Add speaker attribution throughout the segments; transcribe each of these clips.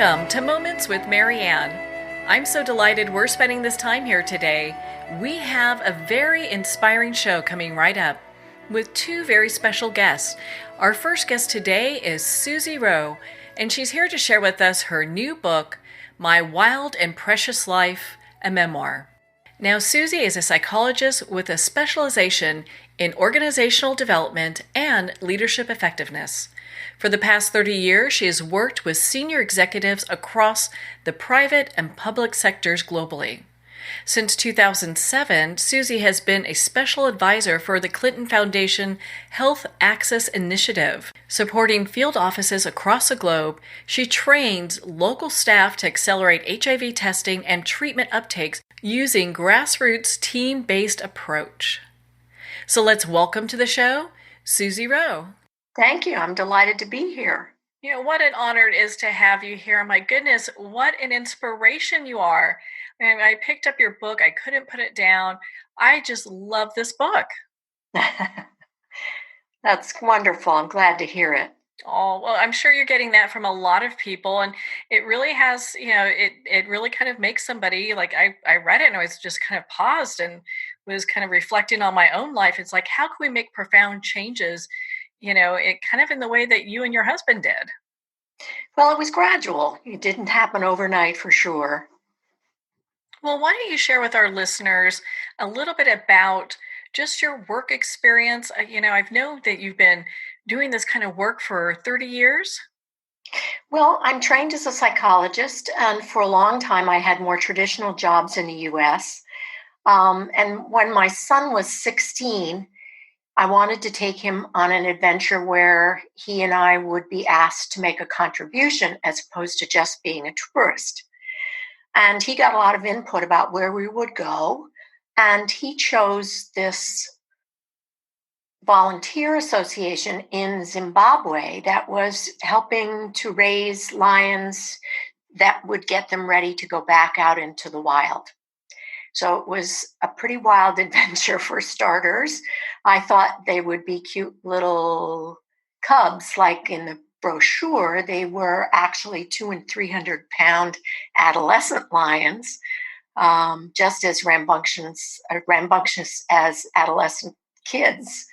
Speaker 1: Welcome to Moments with Marianne. I'm so delighted we're spending this time here today. We have a very inspiring show coming right up with two very special guests. Our first guest today is Susie Rheault, and she's here to share with us her new book, My Wild and Precious Life, a memoir. Now, Susie is a psychologist with a specialization in organizational development and leadership effectiveness. For the past 30 years, she has worked with senior executives across the private and public sectors globally. Since 2007, Susie has been a special advisor for the Clinton Foundation Health Access Initiative. Supporting field offices across the globe, she trains local staff to accelerate HIV testing and treatment uptakes using grassroots team-based approach. So let's welcome to the show, Susie Rheault.
Speaker 2: Thank you. I'm delighted to be here.
Speaker 1: You know, what an honor it is to have you here. My goodness, what an inspiration you are. And I picked up your book. I couldn't put it down. I just love this book.
Speaker 2: That's wonderful. I'm glad to hear it.
Speaker 1: Oh, well, I'm sure you're getting that from a lot of people. And it really has, it really kind of makes somebody, like I read it and I was just kind of paused and was kind of reflecting on my own life. It's like, how can we make profound changes, it kind of in the way that you and your husband did?
Speaker 2: Well, it was gradual. It didn't happen overnight for sure.
Speaker 1: Well, why don't you share with our listeners a little bit about just your work experience? I've known that you've been doing this kind of work for 30 years.
Speaker 2: Well, I'm trained as a psychologist, and for a long time I had more traditional jobs in the U.S. And when my son was 16, I wanted to take him on an adventure where he and I would be asked to make a contribution as opposed to just being a tourist. And he got a lot of input about where we would go. And he chose this volunteer association in Zimbabwe that was helping to raise lions that would get them ready to go back out into the wild. So it was a pretty wild adventure for starters. I thought they would be cute little cubs like in the brochure. They were actually 200 and 300 pound adolescent lions, just as rambunctious as adolescent kids.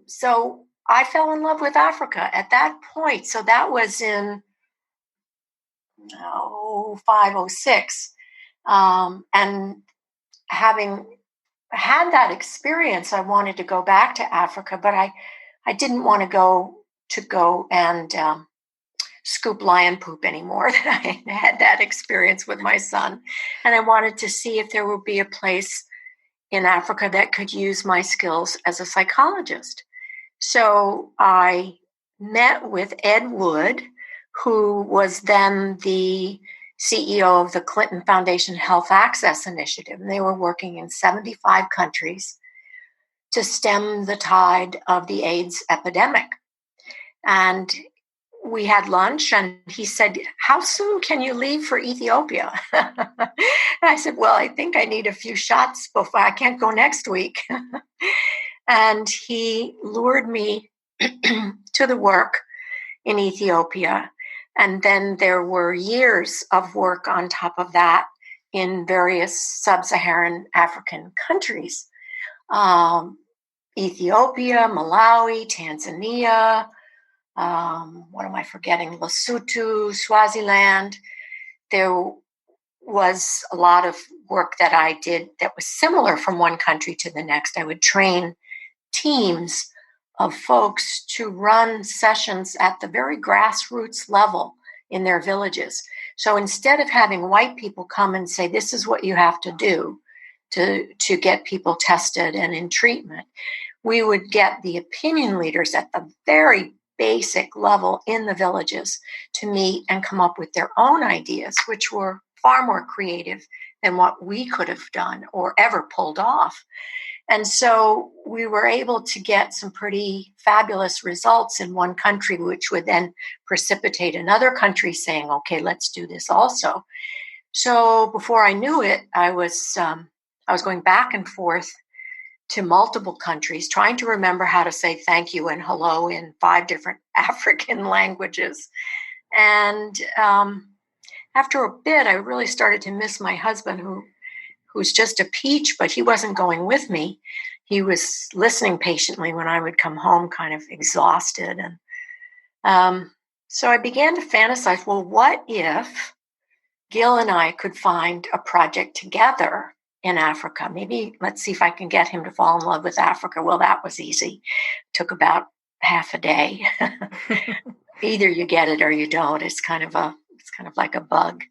Speaker 2: So I fell in love with Africa at that point. So that was in 0506. And having had that experience, I wanted to go back to Africa, but I didn't want to go and scoop lion poop anymore. That I had that experience with my son, and I wanted to see if there would be a place in Africa that could use my skills as a psychologist. So I met with Ed Wood, who was then the CEO of the Clinton Foundation Health Access Initiative. And they were working in 75 countries to stem the tide of the AIDS epidemic. And we had lunch and he said, "How soon can you leave for Ethiopia?" And I said, "Well, I think I need a few shots before I can't go next week." And he lured me to the work in Ethiopia. And then there were years of work on top of that in various sub-Saharan African countries. Ethiopia, Malawi, Tanzania, what am I forgetting? Lesotho, Swaziland. There was a lot of work that I did that was similar from one country to the next. I would train teams of folks to run sessions at the very grassroots level in their villages. So instead of having white people come and say, "This is what you have to do to get people tested and in treatment," we would get the opinion leaders at the very basic level in the villages to meet and come up with their own ideas, which were far more creative than what we could have done or ever pulled off. And so we were able to get some pretty fabulous results in one country, which would then precipitate another country saying, "Okay, let's do this also." So before I knew it, I was going back and forth to multiple countries, trying to remember how to say thank you and hello in 5 different African languages. And after a bit, I really started to miss my husband, who's just a peach, but he wasn't going with me. He was listening patiently when I would come home kind of exhausted. And so I began to fantasize, well, what if Gil and I could find a project together in Africa? Maybe let's see if I can get him to fall in love with Africa. Well, that was easy. It took about half a day. Either you get it or you don't. It's kind of like a bug.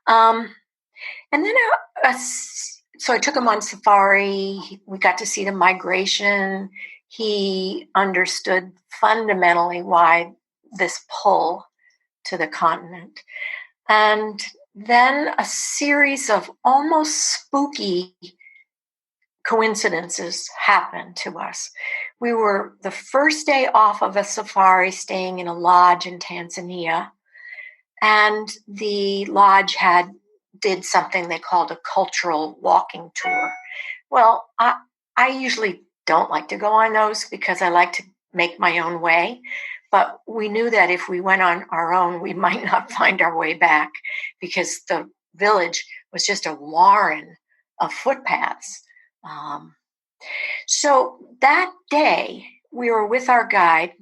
Speaker 2: And then so I took him on safari. We got to see the migration. He understood fundamentally why this pull to the continent. And then a series of almost spooky coincidences happened to us. We were the first day off of a safari staying in a lodge in Tanzania, and the lodge did something they called a cultural walking tour. Well, I usually don't like to go on those because I like to make my own way. But we knew that if we went on our own, we might not find our way back because the village was just a warren of footpaths. So that day, we were with our guide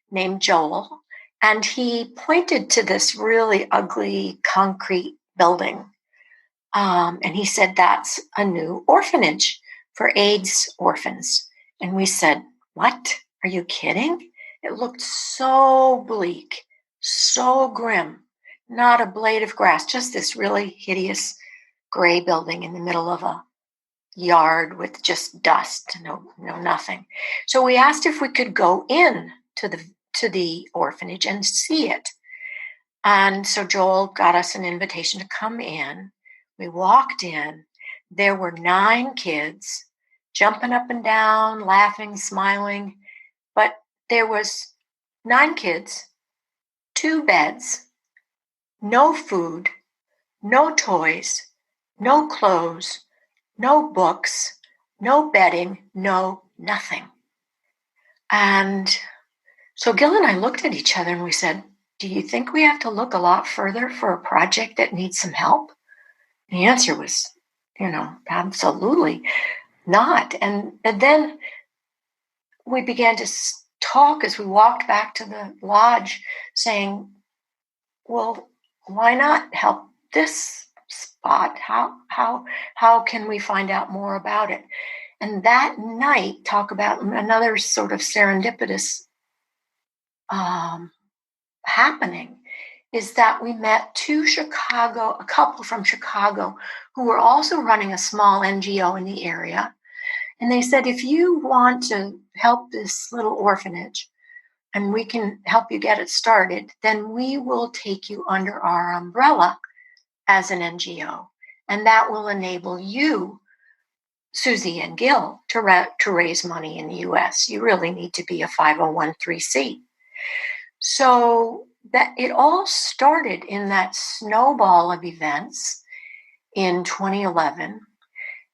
Speaker 2: named Joel, and he pointed to this really ugly concrete building. And he said, that's a new orphanage for AIDS orphans. And we said, what? Are you kidding? It looked so bleak, so grim, not a blade of grass, just this really hideous gray building in the middle of a yard with just dust, no nothing. So we asked if we could go in to the orphanage and see it. And so Joel got us an invitation to come in. We walked in. There were 9 kids jumping up and down, laughing, smiling. But there was 9 kids, 2 beds, no food, no toys, no clothes, no books, no bedding, no nothing. And so Gil and I looked at each other and we said, do you think we have to look a lot further for a project that needs some help? And the answer was, absolutely not. And then we began to talk as we walked back to the lodge saying, well, why not help this spot? How can we find out more about it? And that night, talk about another sort of serendipitous happening, is that we met a couple from Chicago, who were also running a small NGO in the area. And they said, if you want to help this little orphanage and we can help you get it started, then we will take you under our umbrella as an NGO. And that will enable you, Susie and Gil, to raise money in the U.S. You really need to be a 501(c)(3). So that it all started in that snowball of events in 2011.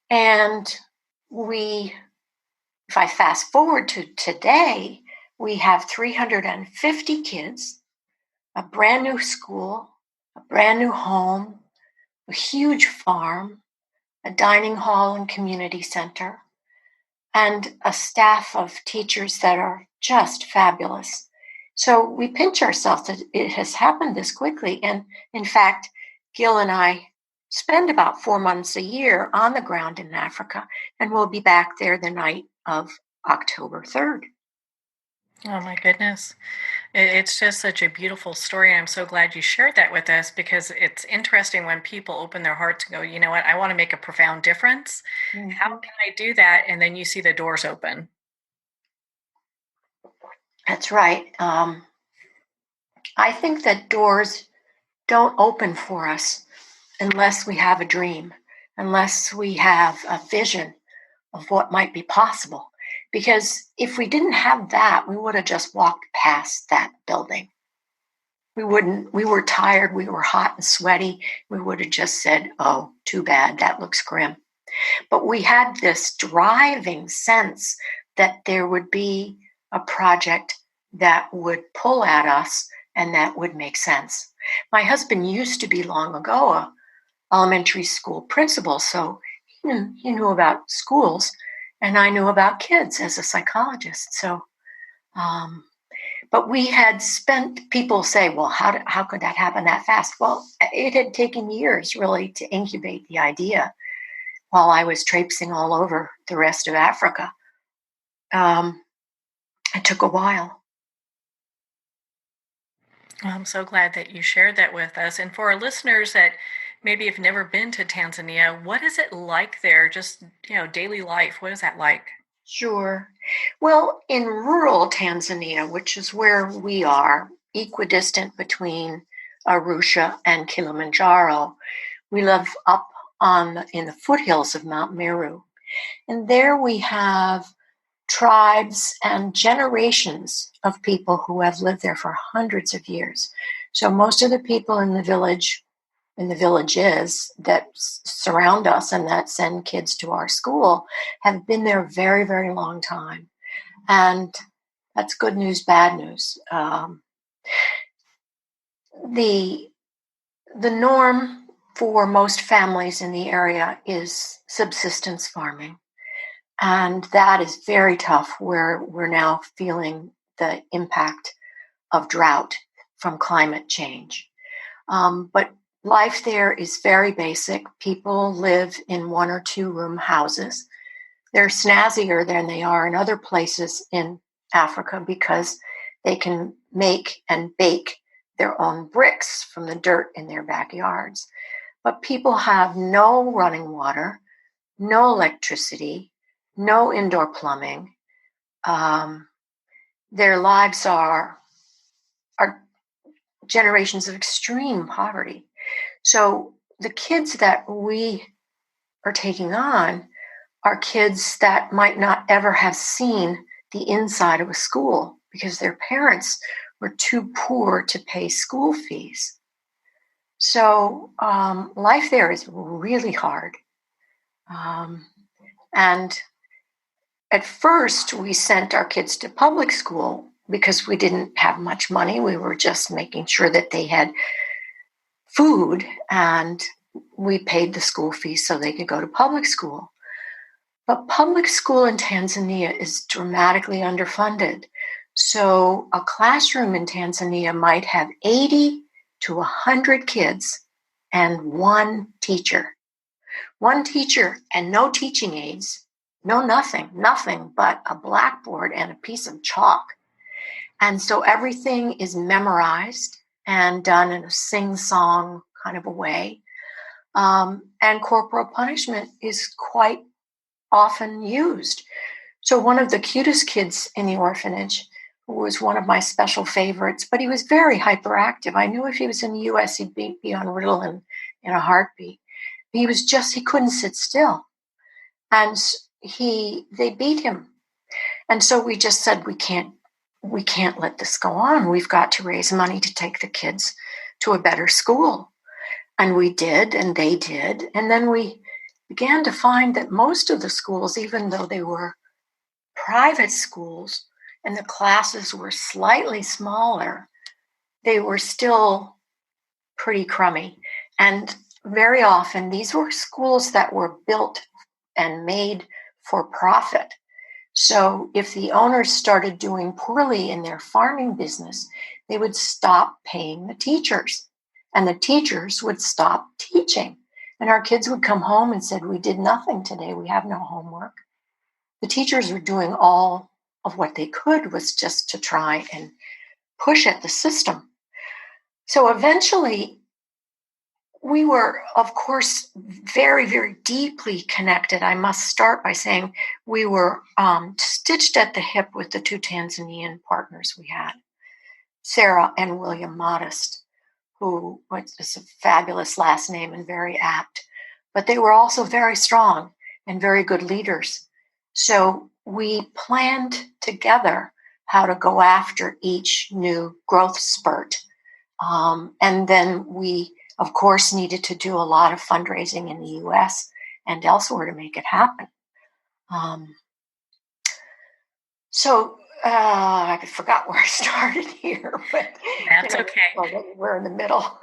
Speaker 2: And if I fast forward to today, we have 350 kids, a brand new school, a brand new home, a huge farm, a dining hall and community center, and a staff of teachers that are just fabulous. So we pinch ourselves that it has happened this quickly. And in fact, Gil and I spend about 4 months a year on the ground in Africa, and we'll be back there the night of October 3rd.
Speaker 1: Oh my goodness. It's just such a beautiful story. And I'm so glad you shared that with us, because it's interesting when people open their heart to go, you know what, I want to make a profound difference. Mm-hmm. How can I do that? And then you see the doors open.
Speaker 2: That's right. I think that doors don't open for us unless we have a dream, unless we have a vision of what might be possible. Because if we didn't have that, we would have just walked past that building. We were tired, we were hot and sweaty. We would have just said, oh, too bad, that looks grim. But we had this driving sense that there would be a project that would pull at us and that would make sense. My husband used to be long ago a elementary school principal, so he knew about schools, and I knew about kids as a psychologist. So, but we had spent. People say, "Well, how could that happen that fast?" Well, it had taken years really to incubate the idea. While I was traipsing all over the rest of Africa, it took a while.
Speaker 1: I'm so glad that you shared that with us. And for our listeners that maybe have never been to Tanzania, what is it like there? Just, daily life. What is that like?
Speaker 2: Sure. Well, in rural Tanzania, which is where we are, equidistant between Arusha and Kilimanjaro, we live up in the foothills of Mount Meru. And there we have tribes and generations of people who have lived there for hundreds of years. So most of the people in the villages that surround us and that send kids to our school have been there a very, very long time. And that's good news, bad news. The norm for most families in the area is subsistence farming. And that is very tough where we're now feeling the impact of drought from climate change. But life there is very basic. People live in 1 or 2 room houses. They're snazzier than they are in other places in Africa because they can make and bake their own bricks from the dirt in their backyards. But people have no running water, no electricity, no indoor plumbing. Their lives are generations of extreme poverty. So the kids that we are taking on are kids that might not ever have seen the inside of a school because their parents were too poor to pay school fees. So life there is really hard. And at first, we sent our kids to public school because we didn't have much money. We were just making sure that they had food, and we paid the school fees so they could go to public school. But public school in Tanzania is dramatically underfunded. So a classroom in Tanzania might have 80 to 100 kids and one teacher. One teacher and no teaching aids, nothing but a blackboard and a piece of chalk. And so everything is memorized and done in a sing-song kind of a way. And corporal punishment is quite often used. So one of the cutest kids in the orphanage, who was one of my special favorites, but he was very hyperactive. I knew if he was in the U.S., he'd be on Ritalin in a heartbeat. He couldn't sit still. And they beat him. And so we just said, we can't let this go on. We've got to raise money to take the kids to a better school. And we did, and they did. And then we began to find that most of the schools, even though they were private schools and the classes were slightly smaller, they were still pretty crummy. And very often, these were schools that were built and made for profit. So if the owners started doing poorly in their farming business, they would stop paying the teachers, and the teachers would stop teaching. And our kids would come home and said, we did nothing today. We have no homework. The teachers were doing all of what they could was just to try and push at the system. So eventually, we were, of course, very, very deeply connected. I must start by saying we were stitched at the hip with the 2 Tanzanian partners we had, Sarah and William Modest, who is a fabulous last name and very apt. But they were also very strong and very good leaders. So we planned together how to go after each new growth spurt. And then we, of course, needed to do a lot of fundraising in the U.S. and elsewhere to make it happen. So I forgot where I started here, but
Speaker 1: That's okay.
Speaker 2: we're in the middle.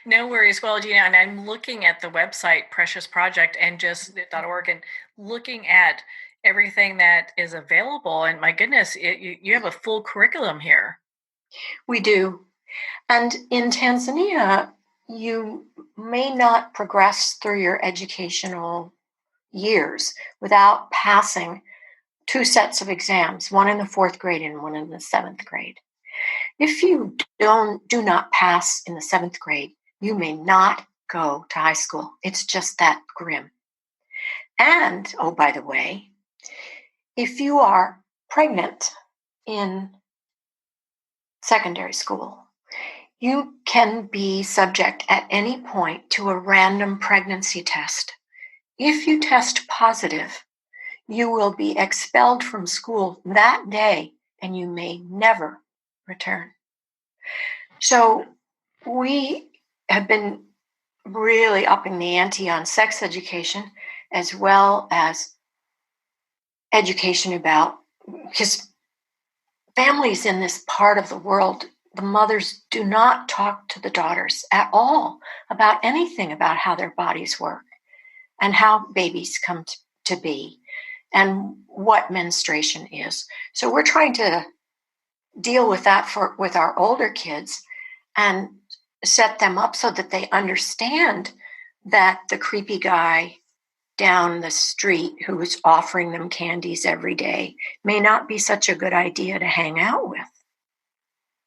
Speaker 1: No worries. Well, Gina, and I'm looking at the website Precious Project and just .org and looking at everything that is available. And my goodness, you have a full curriculum here.
Speaker 2: We do. And in Tanzania, you may not progress through your educational years without passing two sets of exams, one in the fourth grade and one in the seventh grade. If you do not pass in the seventh grade, you may not go to high school. It's just that grim. And, oh, by the way, if you are pregnant in secondary school, you can be subject at any point to a random pregnancy test. If you test positive, you will be expelled from school that day and you may never return. So we have been really upping the ante on sex education as well as education about, because families in this part of the world, the mothers do not talk to the daughters at all about anything about how their bodies work and how babies come to be and what menstruation is. So we're trying to deal with that with our older kids and set them up so that they understand that the creepy guy down the street who is offering them candies every day may not be such a good idea to hang out with.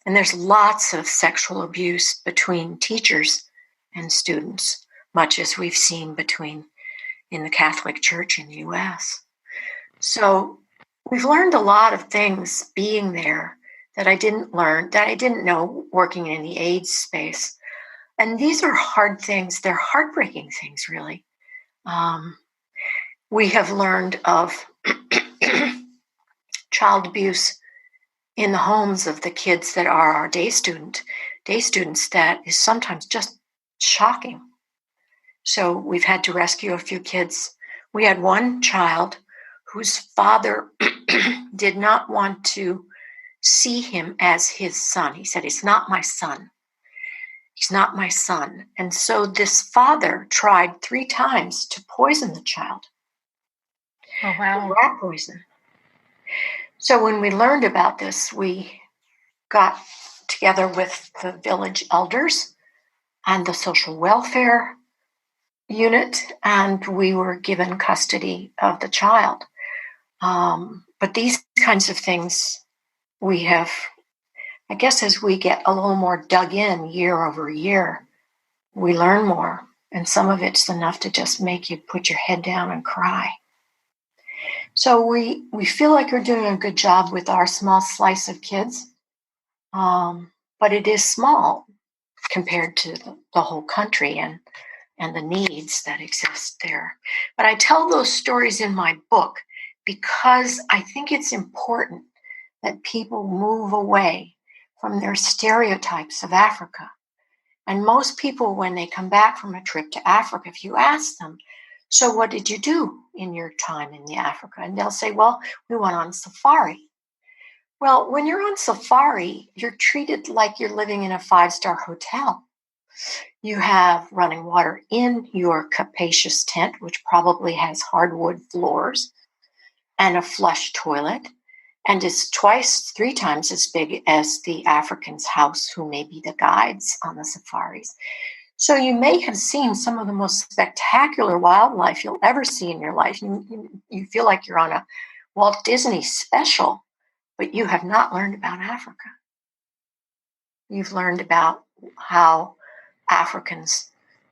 Speaker 2: And there's lots of sexual abuse between teachers and students, much as we've seen in the Catholic Church in the US. So we've learned a lot of things being there that I didn't know working in the AIDS space. And these are hard things. They're heartbreaking things, really. We have learned of child abuse in the homes of the kids that are our day students that is sometimes just shocking. So we've had to rescue a few kids. We had one child whose father did not want to see him as his son. He said, "He's not my son. He's not my son." And so this father tried 3 times to poison the child.
Speaker 1: Oh, wow.
Speaker 2: Rat poison. So when we learned about this, we got together with the village elders and the social welfare unit, and we were given custody of the child. But these kinds of things we have, I guess, as we get a little more dug in year over year, we learn more. And some of it's enough to just make you put your head down and cry. So we feel like we're doing a good job with our small slice of kids, but it is small compared to the whole country and the needs that exist there. But I tell those stories in my book because I think it's important that people move away from their stereotypes of Africa. And most people, when they come back from a trip to Africa, if you ask them, "So what did you do in your time in the Africa?" And they'll say, "Well, we went on safari." Well, when you're on safari, you're treated like you're living in a 5-star hotel. You have running water in your capacious tent, which probably has hardwood floors, and a flush toilet, and is 3 times as big as the African's house, who may be the guides on the safaris. So you may have seen some of the most spectacular wildlife you'll ever see in your life. You feel like you're on a Walt Disney special, but you have not learned about Africa. You've learned about how Africans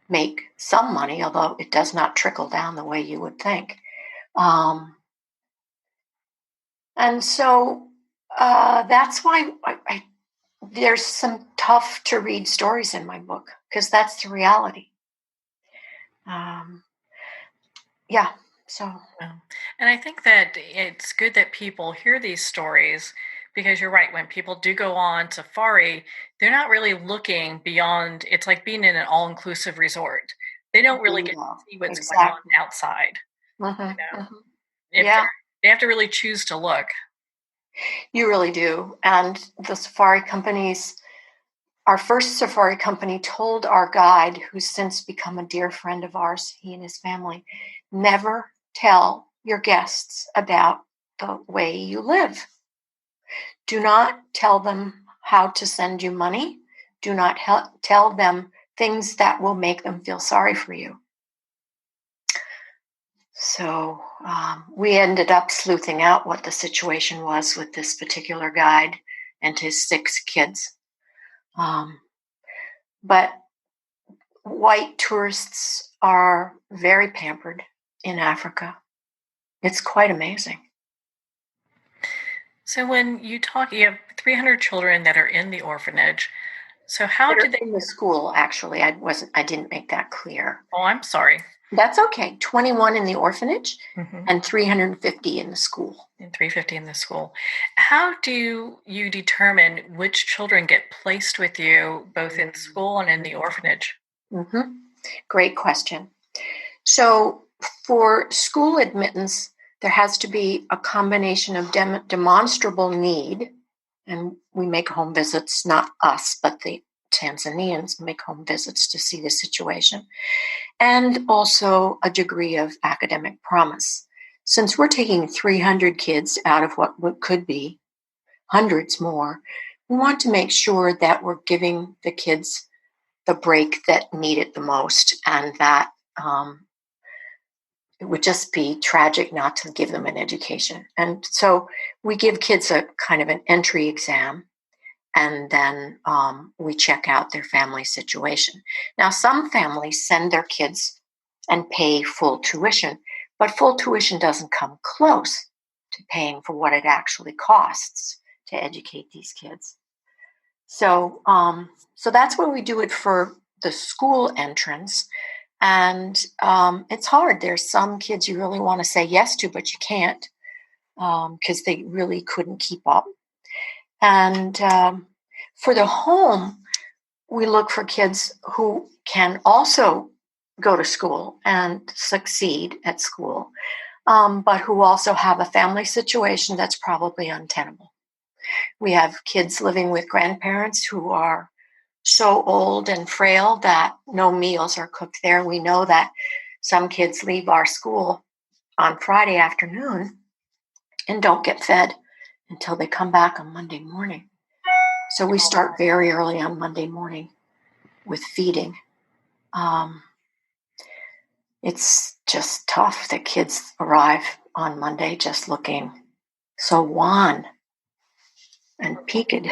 Speaker 2: make some money, although it does not trickle down the way you would think. And so that's why there's some tough to read stories in my book, because that's the reality. Yeah. So.
Speaker 1: And I think that it's good that people hear these stories, because you're right. When people do go on safari, they're not really looking beyond. It's like being in an all-inclusive resort. They don't really get to see what's going on outside.
Speaker 2: Mm-hmm,
Speaker 1: You know?
Speaker 2: mm-hmm. Yeah.
Speaker 1: They have to really choose to look.
Speaker 2: You really do. And the safari companies, our first safari company told our guide, who's since become a dear friend of ours, he and his family, never tell your guests about the way you live. Do not tell them how to send you money. Do not tell them things that will make them feel sorry for you. So we ended up sleuthing out what the situation was with this particular guide and his 6 kids. But white tourists are very pampered in Africa. It's quite amazing.
Speaker 1: So when you have 300 children that are in the orphanage. So how
Speaker 2: They're
Speaker 1: did they?
Speaker 2: in the school? Actually, I didn't make that clear.
Speaker 1: Oh, I'm sorry.
Speaker 2: That's okay. 21 in the orphanage
Speaker 1: Mm-hmm.
Speaker 2: and 350 in the school.
Speaker 1: And 350 in the school. How do you determine which children get placed with you, both in school and in the orphanage?
Speaker 2: Mm-hmm. Great question. So for school admittance, there has to be a combination of demonstrable need, and we make home visits, not us, but the Tanzanians make home visits to see the situation, and also a degree of academic promise. Since we're taking 300 kids out of what could be hundreds more, we want to make sure that we're giving the kids the break that need it the most, and that it would just be tragic not to give them an education. And so we give kids a kind of an entry exam, and then we check out their family situation. Now, some families send their kids and pay full tuition, but full tuition doesn't come close to paying for what it actually costs to educate these kids. So, so that's when we do it for the school entrance. And it's hard. There's some kids you really want to say yes to, but you can't because they really couldn't keep up. And for the home, we look for kids who can also go to school and succeed at school, but who also have a family situation that's probably untenable. We have kids living with grandparents who are so old and frail that no meals are cooked there. We know that some kids leave our school on Friday afternoon and don't get fed until they come back on Monday morning. So we start very early on Monday morning with feeding. It's just tough. The kids arrive on Monday just looking so wan and peaked.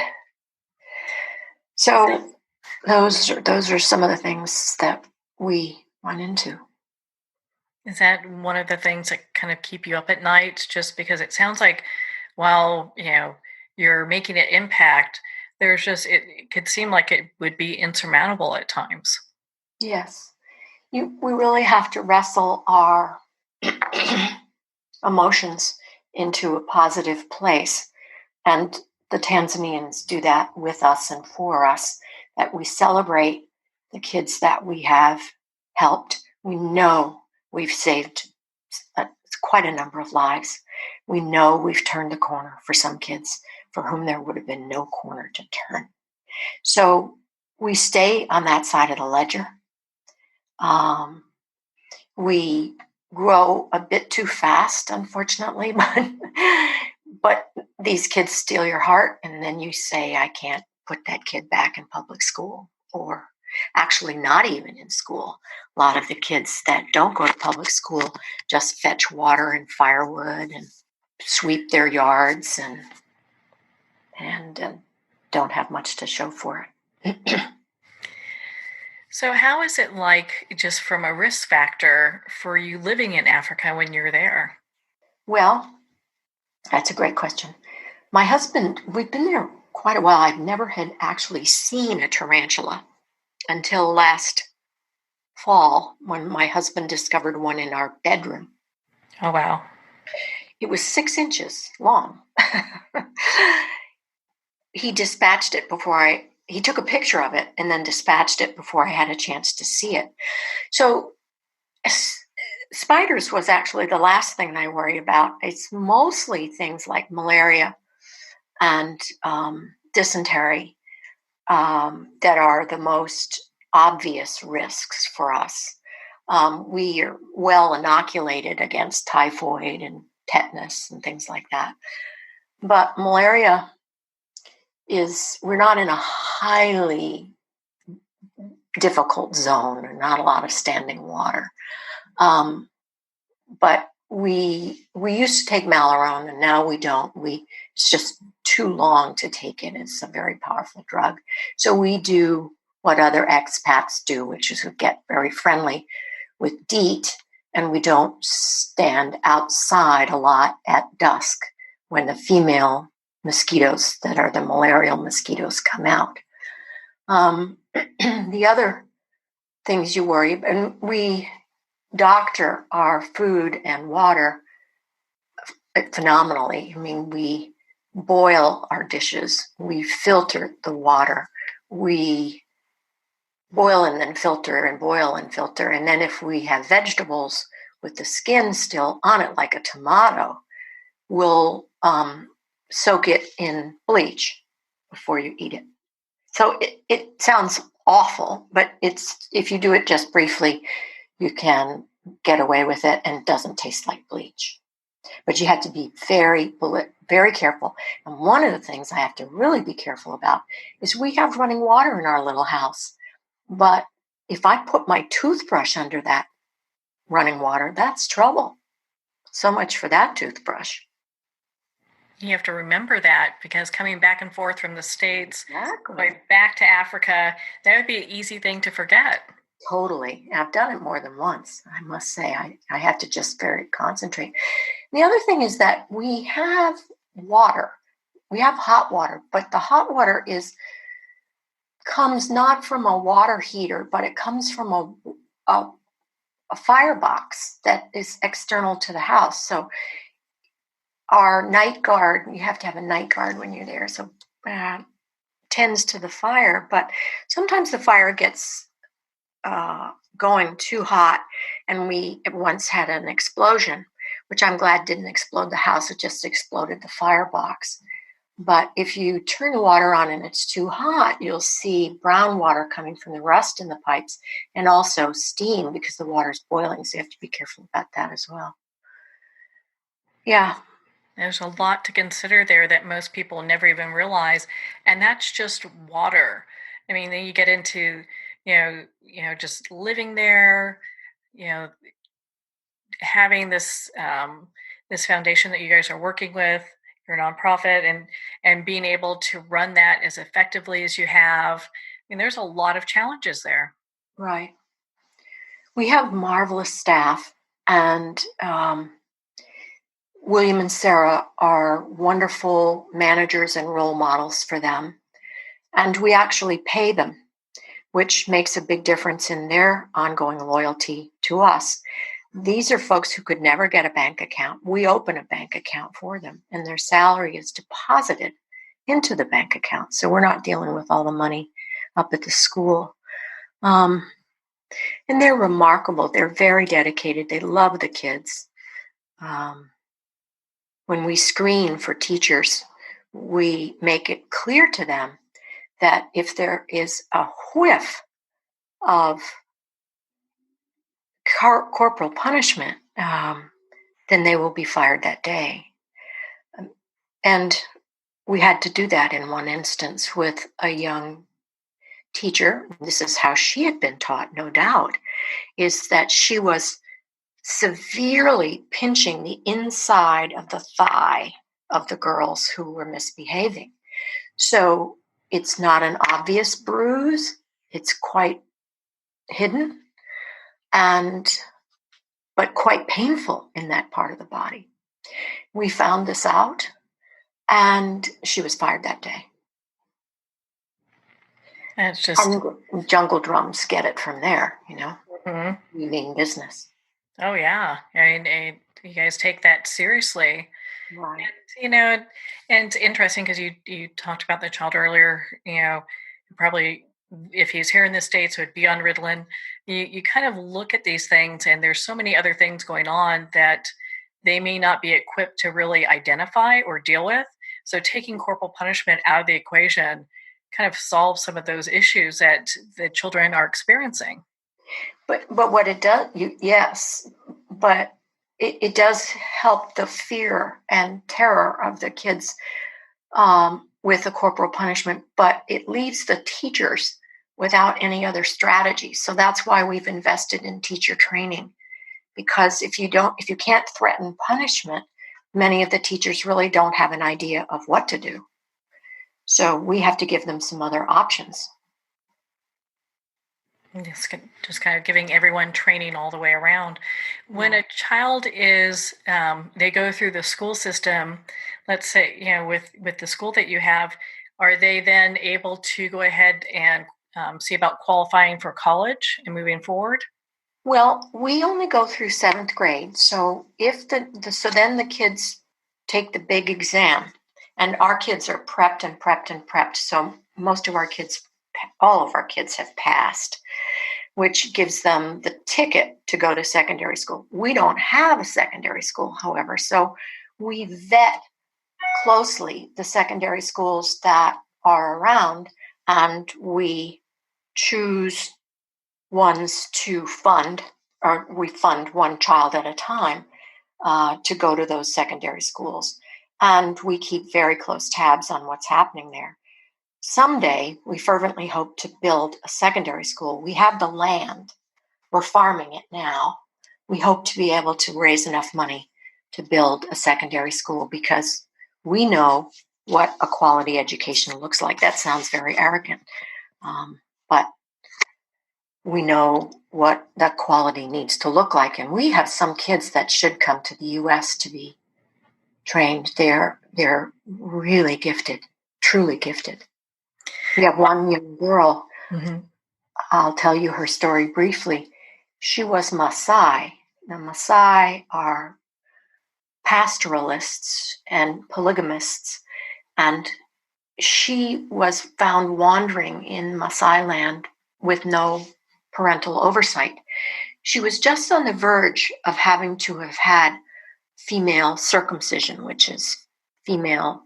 Speaker 2: So those are some of the things that we run into.
Speaker 1: Is that one of the things that kind of keep you up at night? Just because it sounds like while you're making an impact, there's just it could seem like it would be insurmountable at times.
Speaker 2: Yes, we really have to wrestle our emotions into a positive place, and the Tanzanians do that with us and for us. That we celebrate the kids that we have helped. We know we've saved quite a number of lives. We know we've turned the corner for some kids for whom there would have been no corner to turn. So we stay on that side of the ledger. We grow a bit too fast, unfortunately, but these kids steal your heart, and then you say, I can't put that kid back in public school, or actually not even in school. A lot of the kids that don't go to public school just fetch water and firewood and sweep their yards and don't have much to show for it.
Speaker 1: So how is it like, just from a risk factor, for you living in Africa when you're there?
Speaker 2: Well, that's a great question. My husband, we've been there quite a while. I've never had actually seen a tarantula until last fall when my husband discovered one in our bedroom.
Speaker 1: Oh, wow.
Speaker 2: It was 6 inches long. He dispatched it he took a picture of it and then dispatched it before I had a chance to see it. So spiders was actually the last thing I worry about. It's mostly things like malaria and dysentery that are the most obvious risks for us. We are well inoculated against typhoid and tetanus and things like that. But malaria we're not in a highly difficult zone, not a lot of standing water. But we used to take Malarone, and now we don't. It's just too long to take it. It's a very powerful drug. So we do what other expats do, which is we get very friendly with DEET, and we don't stand outside a lot at dusk when the female mosquitoes that are the malarial mosquitoes come out. The other things you worry, and we doctor our food and water phenomenally. I mean, we boil our dishes, we filter the water, we boil and then filter and boil and filter. And then if we have vegetables with the skin still on it, like a tomato, we'll soak it in bleach before you eat it. So it sounds awful, but if you do it just briefly, you can get away with it, and it doesn't taste like bleach. But you have to be very, very careful. And one of the things I have to really be careful about is we have running water in our little house. But if I put my toothbrush under that running water, that's trouble. So much for that toothbrush.
Speaker 1: You have to remember that, because coming back and forth from the States,
Speaker 2: Exactly.
Speaker 1: going back to Africa, that would be an easy thing to forget.
Speaker 2: Totally. I've done it more than once, I must say. I have to just very concentrate. The other thing is that we have water. We have hot water, but the hot water comes not from a water heater, but it comes from a firebox that is external to the house. So our night guard, you have to have a night guard when you're there, so tends to the fire. But sometimes the fire gets going too hot, and we once had an explosion, which I'm glad didn't explode the house. It just exploded the firebox. But if you turn the water on and it's too hot, you'll see brown water coming from the rust in the pipes, and also steam because the water's boiling. So you have to be careful about that as well. Yeah.
Speaker 1: There's a lot to consider there that most people never even realize, and that's just water. I mean, then you get into, just living there, having this this foundation that you guys are working with, your nonprofit, and being able to run that as effectively as you have. I mean, there's a lot of challenges there.
Speaker 2: Right. We have marvelous staff, and William and Sarah are wonderful managers and role models for them. And we actually pay them, which makes a big difference in their ongoing loyalty to us. These are folks who could never get a bank account. We open a bank account for them, and their salary is deposited into the bank account. So we're not dealing with all the money up at the school. And they're remarkable. They're very dedicated. They love the kids. When we screen for teachers, we make it clear to them that if there is a whiff of corporal punishment, then they will be fired that day. And we had to do that in one instance with a young teacher. This is how she had been taught, no doubt, is that she was severely pinching the inside of the thigh of the girls who were misbehaving. So it's not an obvious bruise. It's quite hidden, but quite painful in that part of the body. We found this out, and she was fired that day.
Speaker 1: And it's just,
Speaker 2: and Jungle Drums get it from there, We mean business.
Speaker 1: Oh yeah, I mean, you guys take that seriously.
Speaker 2: Right.
Speaker 1: And, and it's interesting because you talked about the child earlier. Probably if he's here in the States, would be on Ritalin. You kind of look at these things, and there's so many other things going on that they may not be equipped to really identify or deal with. So taking corporal punishment out of the equation kind of solves some of those issues that the children are experiencing.
Speaker 2: But what it does, yes, but it does help the fear and terror of the kids with the corporal punishment, but it leaves the teachers without any other strategy. So that's why we've invested in teacher training, because if you can't threaten punishment, many of the teachers really don't have an idea of what to do. So we have to give them some other options.
Speaker 1: Just kind of giving everyone training all the way around. When a child is, they go through the school system, let's say, with the school that you have, are they then able to go ahead and see about qualifying for college and moving forward?
Speaker 2: Well, we only go through 7th grade. So then the kids take the big exam, and our kids are prepped and prepped and prepped. So all of our kids have passed, which gives them the ticket to go to secondary school. We don't have a secondary school, however, so we vet closely the secondary schools that are around, and we choose ones to fund, or we fund one child at a time to go to those secondary schools. And we keep very close tabs on what's happening there. Someday, we fervently hope to build a secondary school. We have the land. We're farming it now. We hope to be able to raise enough money to build a secondary school because we know what a quality education looks like. That sounds very arrogant, but we know what that quality needs to look like. And we have some kids that should come to the U.S. to be trained. They're really gifted, truly gifted. We have one young girl. Mm-hmm. I'll tell you her story briefly. She was Maasai. Now, Maasai are pastoralists and polygamists, and she was found wandering in Maasai land with no parental oversight. She was just on the verge of having to have had female circumcision, which is female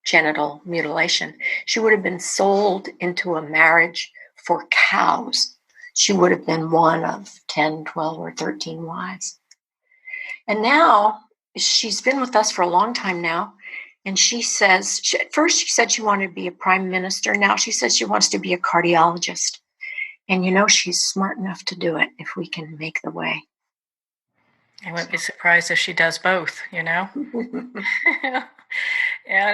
Speaker 2: genital mutilation. She would have been sold into a marriage for cows. She would have been one of 10, 12, or 13 wives. And now she's been with us for a long time now. And she says, at first she said she wanted to be a prime minister. Now she says she wants to be a cardiologist. And she's smart enough to do it if we can make the way.
Speaker 1: I wouldn't be surprised if she does both, And I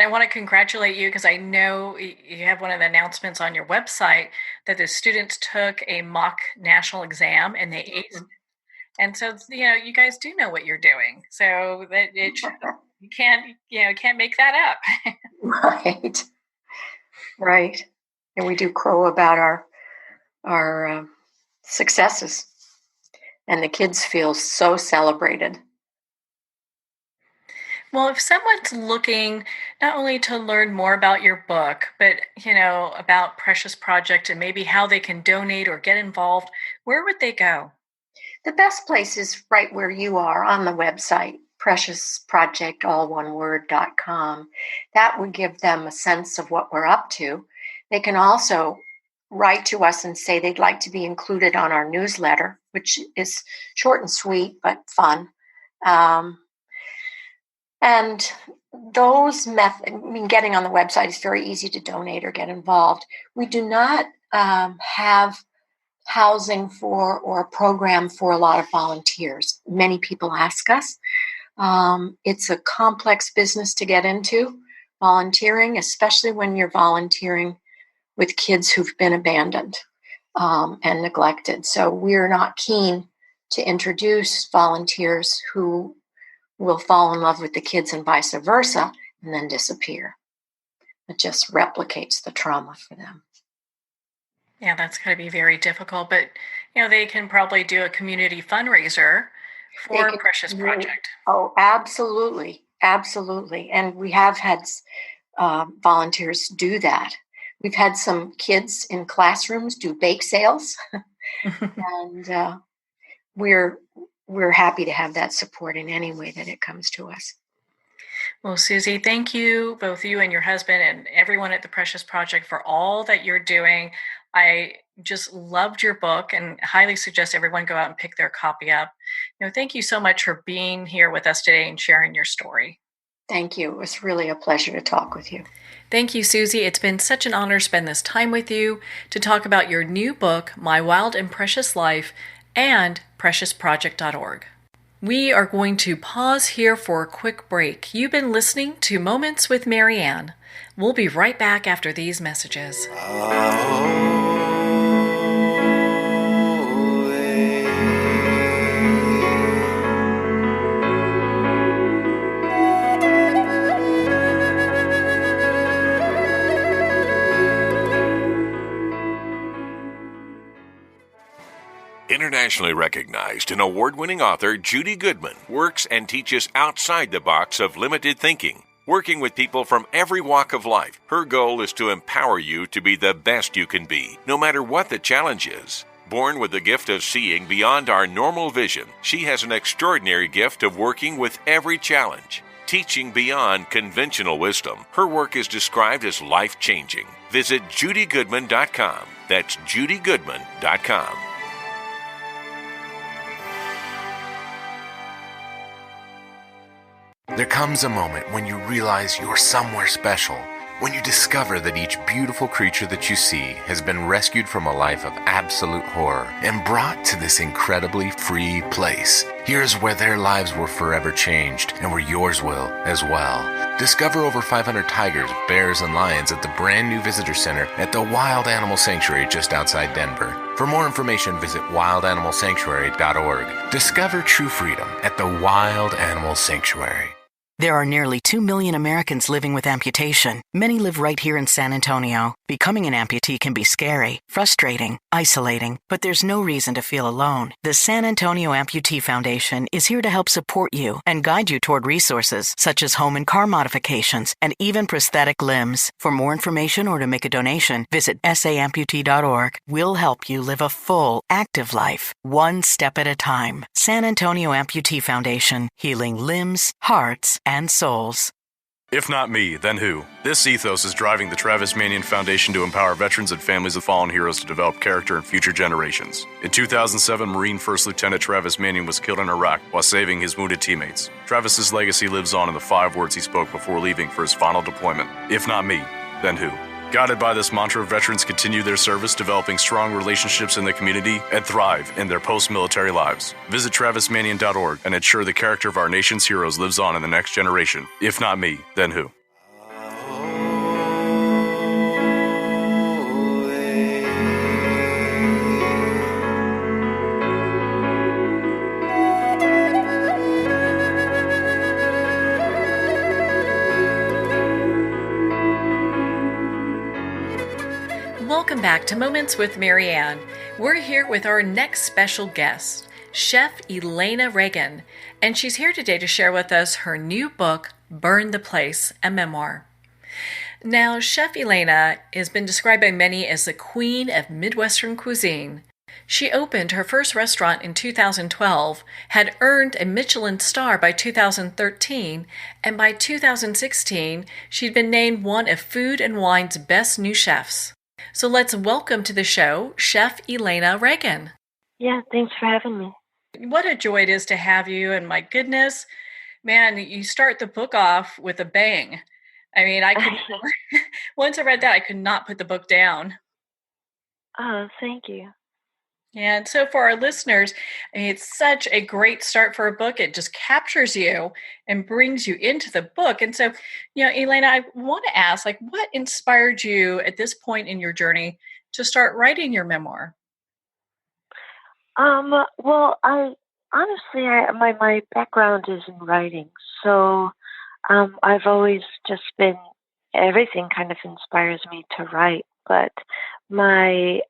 Speaker 1: want to congratulate you because I know you have one of the announcements on your website that the students took a mock national exam and they aced. And so, you guys do know what you're doing. So that you can't make that up.
Speaker 2: Right. And we do crow about our successes. And the kids feel so celebrated.
Speaker 1: Well, if someone's looking not only to learn more about your book, but, about Precious Project and maybe how they can donate or get involved, where would they go?
Speaker 2: The best place is right where you are on the website, preciousproject, all one word.com. That would give them a sense of what we're up to. They can also write to us and say they'd like to be included on our newsletter, which is short and sweet, but fun. And those getting on the website is very easy to donate or get involved. We do not have housing for or a program for a lot of volunteers. Many people ask us. It's a complex business to get into, volunteering, especially when you're volunteering with kids who've been abandoned and neglected. So we're not keen to introduce volunteers who will fall in love with the kids and vice versa and then disappear. It just replicates the trauma for them.
Speaker 1: Yeah, that's going to be very difficult, but they can probably do a community fundraiser for Precious Project.
Speaker 2: Oh, absolutely. Absolutely. And we have had volunteers do that. We've had some kids in classrooms do bake sales, and we're happy to have that support in any way that it comes to us.
Speaker 1: Well, Susie, thank you, both you and your husband and everyone at the Precious Project for all that you're doing. I just loved your book and highly suggest everyone go out and pick their copy up. Thank you so much for being here with us today and sharing your story.
Speaker 2: Thank you. It was really a pleasure to talk with you.
Speaker 1: Thank you, Susie. It's been such an honor to spend this time with you to talk about your new book, My Wild and Precious Life, and preciousproject.org. We are going to pause here for a quick break. You've been listening to Moments with Marianne. We'll be right back after these messages.
Speaker 3: Internationally recognized and award-winning author Judy Goodman works and teaches outside the box of limited thinking. Working with people from every walk of life, her goal is to empower you to be the best you can be, no matter what the challenge is. Born with the gift of seeing beyond our normal vision, she has an extraordinary gift of working with every challenge. Teaching beyond conventional wisdom, her work is described as life-changing. Visit judygoodman.com. That's judygoodman.com.
Speaker 4: There comes a moment when you realize you're somewhere special, when you discover that each beautiful creature that you see has been rescued from a life of absolute horror and brought to this incredibly free place. Here's where their lives were forever changed and where yours will as well. Discover over 500 tigers, bears, and lions at the brand new visitor center at the Wild Animal Sanctuary just outside Denver. For more information, visit wildanimalsanctuary.org. Discover true freedom at the Wild Animal Sanctuary.
Speaker 5: There are nearly 2 million Americans living with amputation. Many live right here in San Antonio. Becoming an amputee can be scary, frustrating, isolating, but there's no reason to feel alone. The San Antonio Amputee Foundation is here to help support you and guide you toward resources such as home and car modifications and even prosthetic limbs. For more information or to make a donation, visit saamputee.org. We'll help you live a full, active life, one step at a time. San Antonio Amputee Foundation, healing limbs, hearts, and souls.
Speaker 6: If not me, then who? This ethos is driving the Travis Manion Foundation to empower veterans and families of fallen heroes to develop character in future generations. In 2007, Marine First Lieutenant Travis Manion was killed in Iraq while saving his wounded teammates. Travis's legacy lives on in the 5 words he spoke before leaving for his final deployment. If not me, then who? Guided by this mantra, veterans continue their service, developing strong relationships in the community, and thrive in their post-military lives. Visit TravisManion.org and ensure the character of our nation's heroes lives on in the next generation. If not me, then who?
Speaker 1: Welcome back to Moments with Marianne. We're here with our next special guest, Chef Iliana Regan, and she's here today to share with us her new book, Burn the Place, a memoir. Now, Chef Iliana has been described by many as the queen of Midwestern cuisine. She opened her first restaurant in 2012, had earned a Michelin star by 2013, and by 2016, she'd been named one of Food and Wine's best new chefs. So let's welcome to the show, Chef Iliana Regan.
Speaker 7: Yeah, thanks for having me.
Speaker 1: What a joy it is to have you, and my goodness, man, you start the book off with a bang. I mean, once I read that, I could not put the book down.
Speaker 7: Oh, thank you.
Speaker 1: And so for our listeners, I mean, it's such a great start for a book. It just captures you and brings you into the book. And so, Iliana, I want to ask, what inspired you at this point in your journey to start writing your memoir?
Speaker 7: Well, my background is in writing. So I've always just been, everything kind of inspires me to write. But my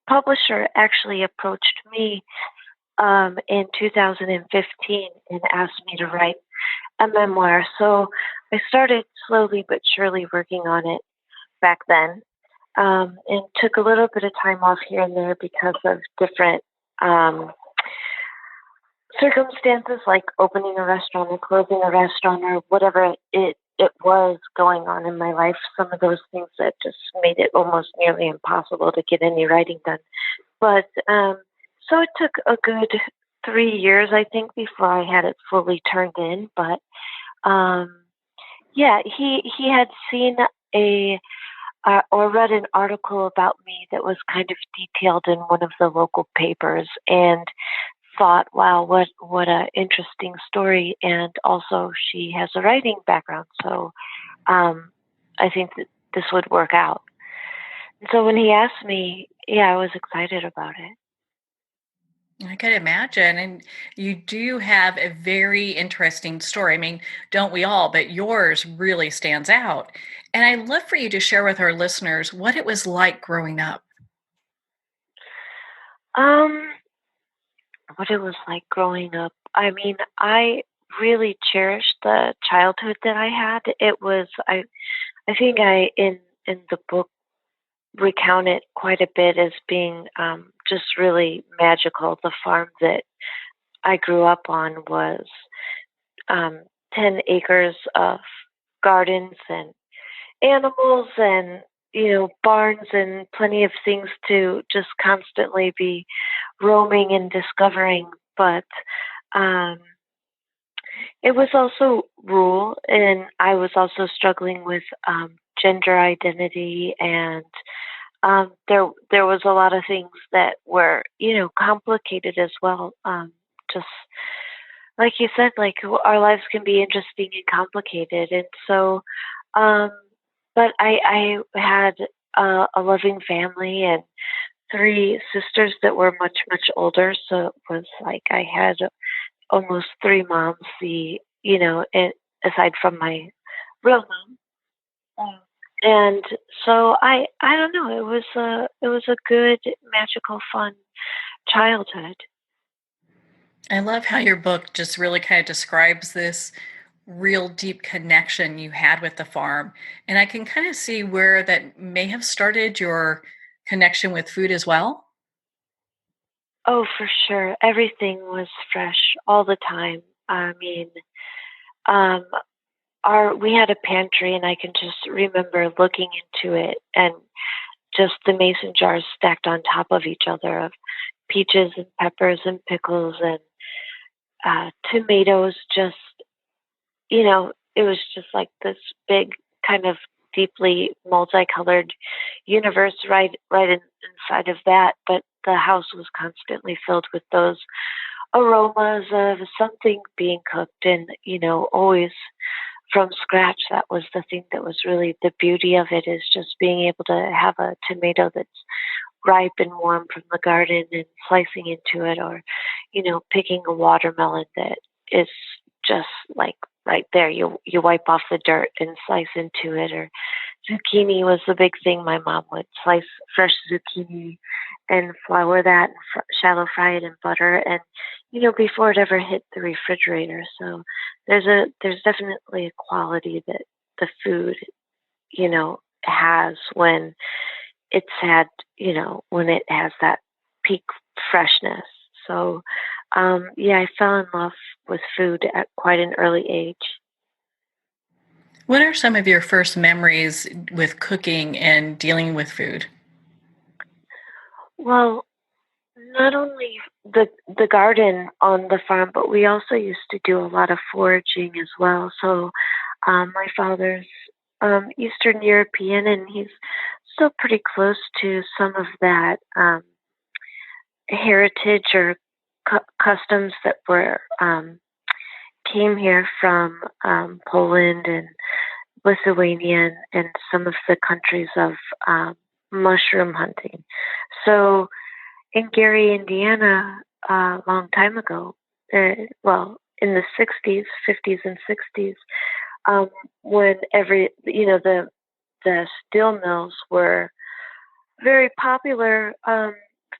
Speaker 7: publisher actually approached me in 2015 and asked me to write a memoir. So I started slowly but surely working on it back then, and took a little bit of time off here and there because of different circumstances like opening a restaurant or closing a restaurant or whatever it was going on in my life, some of those things that just made it almost nearly impossible to get any writing done. But so it took a good 3 years, I think, before I had it fully turned in. But yeah, he had seen or read an article about me that was kind of detailed in one of the local papers, and thought, wow, what a interesting story. And also she has a writing background, so I think that this would work out. And so when he asked me, yeah, I was excited about it.
Speaker 1: I could imagine. And you do have a very interesting story. I mean, don't we all? But yours really stands out. And I'd love for you to share with our listeners what it was like growing up.
Speaker 7: What it was like growing up. I mean, I really cherished the childhood that I had. It was I think I in the book recount it quite a bit as being just really magical. The farm that I grew up on was 10 acres of gardens and animals and barns and plenty of things to just constantly be roaming and discovering. But it was also rural, and I was also struggling with gender identity, and there was a lot of things that were complicated as well. Just like you said, like our lives can be interesting and complicated, and so. But I had a loving family and 3 sisters that were much, much older. So it was like I had almost 3 moms, aside from my real mom. And so I don't know. It was a good, magical, fun childhood.
Speaker 1: I love how your book just really kind of describes this real deep connection you had with the farm. And I can kind of see where that may have started your connection with food as well.
Speaker 7: Oh, for sure. Everything was fresh all the time. I mean, um, we had a pantry, and I can just remember looking into it, and just the mason jars stacked on top of each other of peaches and peppers and pickles and tomatoes. Just it was just like this big kind of deeply multicolored universe inside of that. But the house was constantly filled with those aromas of something being cooked, and always from scratch. That was the thing that was really the beauty of it, is just being able to have a tomato that's ripe and warm from the garden and slicing into it, or picking a watermelon that is just like right there. You wipe off the dirt and slice into it. Or zucchini was the big thing. My mom would slice fresh zucchini and flour that and shallow fry it in butter, and before it ever hit the refrigerator. So there's definitely a quality that the food has when it's had when it has that peak freshness. So yeah, I fell in love with food at quite an early age.
Speaker 1: What are some of your first memories with cooking and dealing with food?
Speaker 7: Well, not only the garden on the farm, but we also used to do a lot of foraging as well. So my father's Eastern European, and he's still pretty close to some of that heritage or customs that were came here from Poland and Lithuania and some of the countries of mushroom hunting. So in Gary, Indiana, a long time ago, well, in the 60s, 50s and 60s, when the steel mills were very popular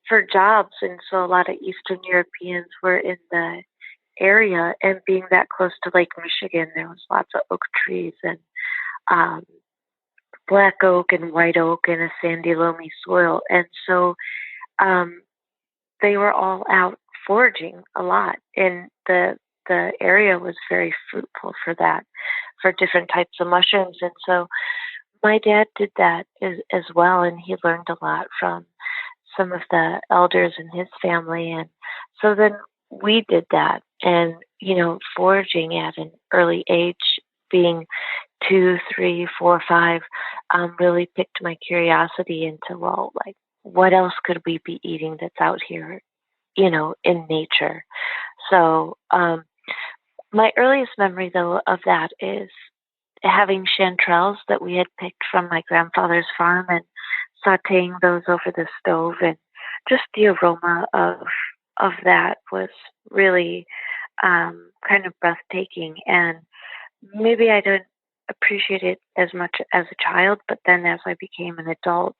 Speaker 7: for jobs, and so a lot of Eastern Europeans were in the area, and being that close to Lake Michigan, there was lots of oak trees and black oak and white oak and a sandy, loamy soil, and so they were all out foraging a lot, and the area was very fruitful for that, for different types of mushrooms. And so my dad did that as well, and he learned a lot from some of the elders in his family. And so then we did that, and foraging at an early age, being 2, 3, 4, 5, really picked my curiosity into, well, like, what else could we be eating that's out here, in nature? So my earliest memory, though, of that is having chanterelles that we had picked from my grandfather's farm and sauteing those over the stove, and just the aroma of that was really kind of breathtaking. And maybe I didn't appreciate it as much as a child, but then as I became an adult,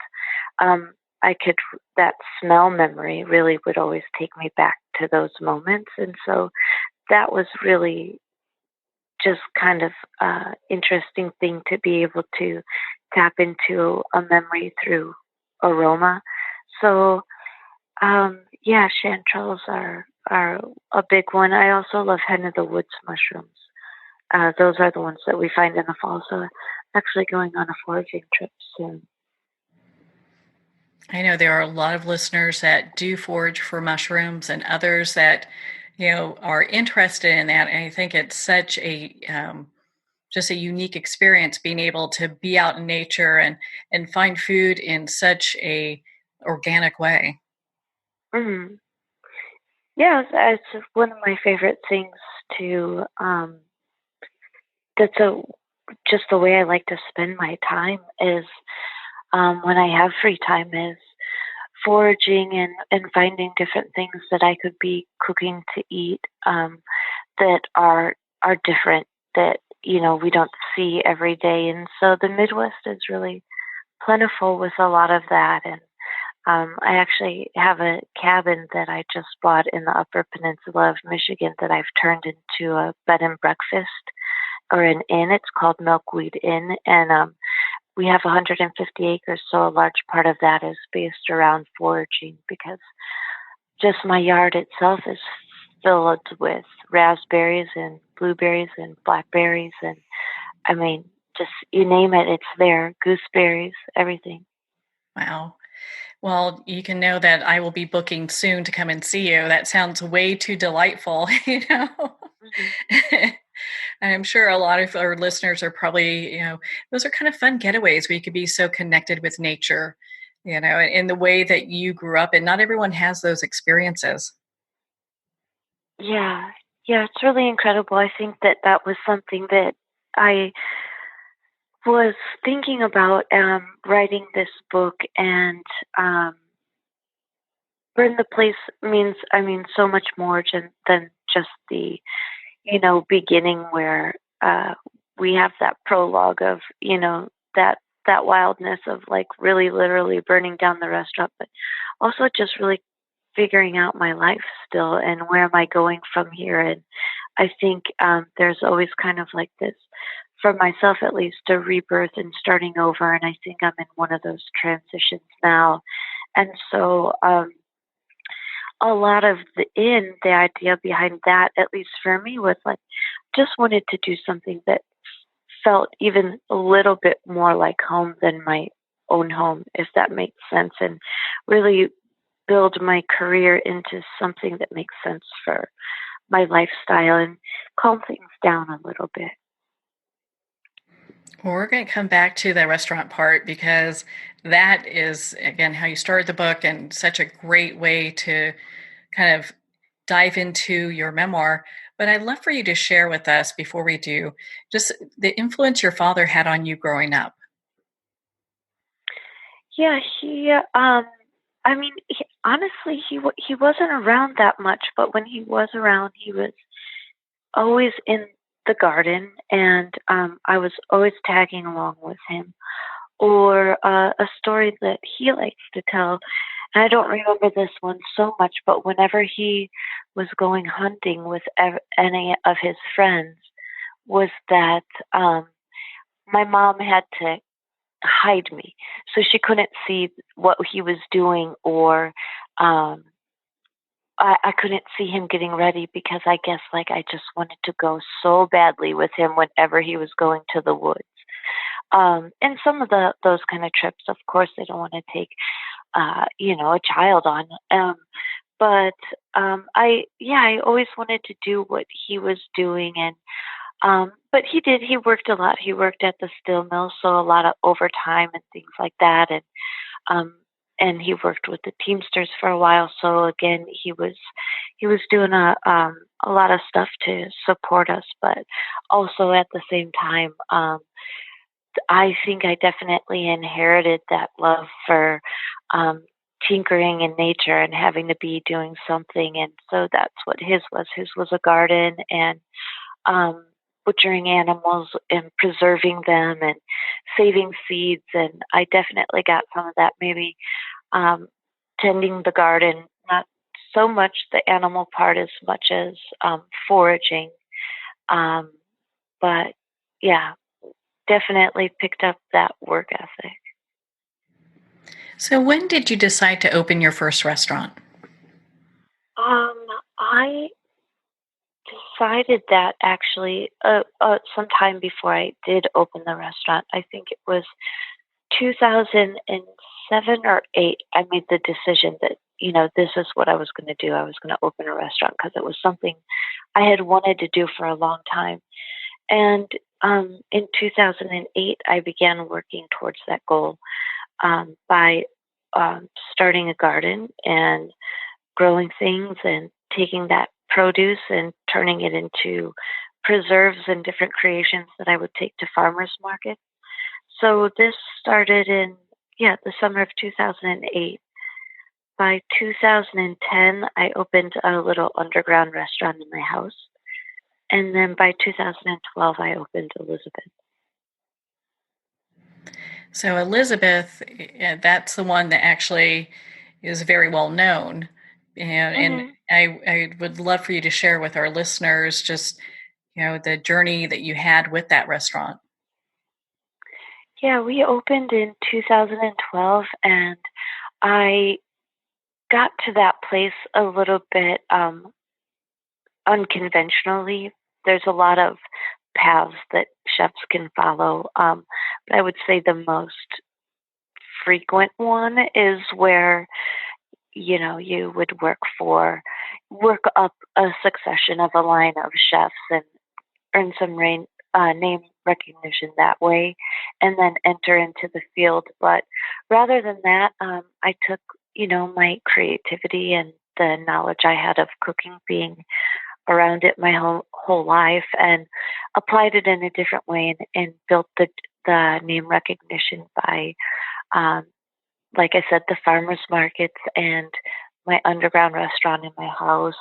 Speaker 7: that smell memory really would always take me back to those moments. And so that was really just kind of interesting thing to be able to tap into a memory through aroma. So chanterelles are a big one. I also love hen of the woods mushrooms. Those are the ones that we find in the fall. So I'm actually going on a foraging trip soon.
Speaker 1: I know there are a lot of listeners that do forage for mushrooms, and others that, are interested in that. And I think it's such a just a unique experience being able to be out in nature and find food in such a organic way.
Speaker 7: Mm-hmm. Yeah, it's one of my favorite things to. Just the way I like to spend my time is when I have free time is foraging and finding different things that I could be cooking to eat that are different, that we don't see every day. And so the Midwest is really plentiful with a lot of that. And I actually have a cabin that I just bought in the Upper Peninsula of Michigan that I've turned into a bed and breakfast, or an inn. It's called Milkweed Inn, and we have 150 acres, so a large part of that is based around foraging, because just my yard itself is filled with raspberries and blueberries and blackberries, and I mean, just you name it, it's there. Gooseberries, everything.
Speaker 1: Wow. Well, you can know that I will be booking soon to come and see you. That sounds way too delightful,
Speaker 7: Mm-hmm.
Speaker 1: And I'm sure a lot of our listeners are probably, those are kind of fun getaways where you could be so connected with nature, in the way that you grew up. And not everyone has those experiences.
Speaker 7: Yeah, it's really incredible. I think that was something that I was thinking about writing this book, and burn the place means, so much more than just the beginning where we have that prologue of that wildness of like really literally burning down the restaurant, but also just really figuring out my life still and where am I going from here. And I think there's always kind of like this, for myself at least, a rebirth and starting over. And I think I'm in one of those transitions now. And so a lot of the idea behind that, at least for me, was like, just wanted to do something that felt even a little bit more like home than my own home, if that makes sense, and really build my career into something that makes sense for my lifestyle and calm things down a little bit.
Speaker 1: Well, we're going to come back to the restaurant part, because that is, again, how you started the book, and such a great way to kind of dive into your memoir. But I'd love for you to share with us, before we do, just the influence your father had on you growing up.
Speaker 7: Yeah, honestly, he wasn't around that much, but when he was around, he was always in the garden, and I was always tagging along with him. Or a story that he likes to tell, and I don't remember this one so much, but whenever he was going hunting with any of his friends, was that my mom had to hide me, so she couldn't see what he was doing, or I couldn't see him getting ready because I guess like I just wanted to go so badly with him whenever he was going to the woods. And some of those kind of trips, of course, they don't want to take, a child on. I always wanted to do what he was doing, and but he did. He worked a lot. He worked at the steel mill, so a lot of overtime and things like that, um, and he worked with the Teamsters for a while. So again, he was doing a lot of stuff to support us, but also at the same time, I think I definitely inherited that love for tinkering in nature and having to be doing something. And so that's what his was. His was a garden and butchering animals and preserving them and saving seeds. And I definitely got some of that, maybe tending the garden, not so much the animal part as much as foraging. But yeah, definitely picked up that work ethic.
Speaker 1: So, when did you decide to open your first restaurant?
Speaker 7: I decided that actually sometime before I did open the restaurant. I think it was 2007 or 8. I made the decision that, this is what I was going to do. I was going to open a restaurant because it was something I had wanted to do for a long time. And in 2008, I began working towards that goal by starting a garden and growing things and taking that produce and turning it into preserves and different creations that I would take to farmers market. So this started in, the summer of 2008. By 2010, I opened a little underground restaurant in my house. And then by 2012, I opened Elizabeth.
Speaker 1: So, Elizabeth, that's the one that actually is very well known. And I would love for you to share with our listeners just, the journey that you had with that restaurant.
Speaker 7: Yeah, we opened in 2012, and I got to that place a little bit unconventionally. There's a lot of paths that chefs can follow, but I would say the most frequent one is where you would work up a succession of a line of chefs and earn some name recognition that way, and then enter into the field. But rather than that, I took my creativity and the knowledge I had of cooking, being around it my whole life, and applied it in a different way and built the name recognition by, like I said, the farmers markets and my underground restaurant in my house.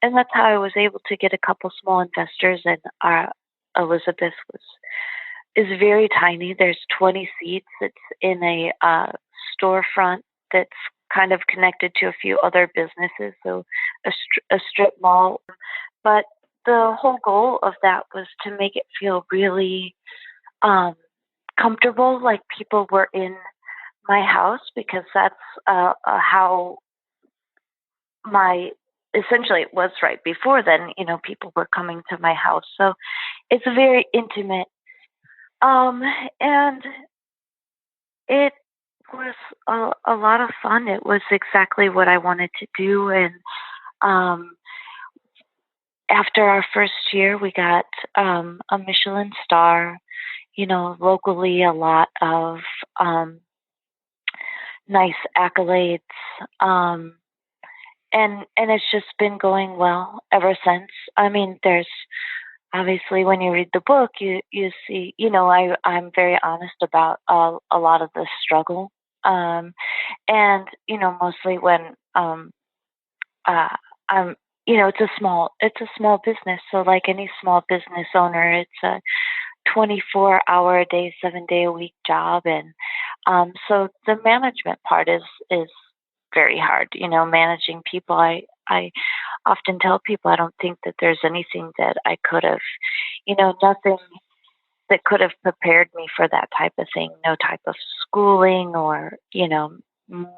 Speaker 7: And that's how I was able to get a couple small investors. And Elizabeth is very tiny. There's 20 seats. It's in a storefront that's kind of connected to a few other businesses, so a strip mall. But the whole goal of that was to make it feel really comfortable, like people were in my house, because that's how essentially it was right before then. People were coming to my house, so it's very intimate, and it was a lot of fun. It was exactly what I wanted to do, and after our first year, we got a Michelin star. Locally, a lot of nice accolades, and it's just been going well ever since. I mean, there's obviously, when you read the book, you see, I'm very honest about a lot of the struggle, and mostly when I'm, it's a small business. So like any small business owner, it's a 24-hour a day, 7-day a week job, and so the management part is very hard. Managing people. I often tell people I don't think that there's anything that I could have, nothing that could have prepared me for that type of thing. No type of schooling or,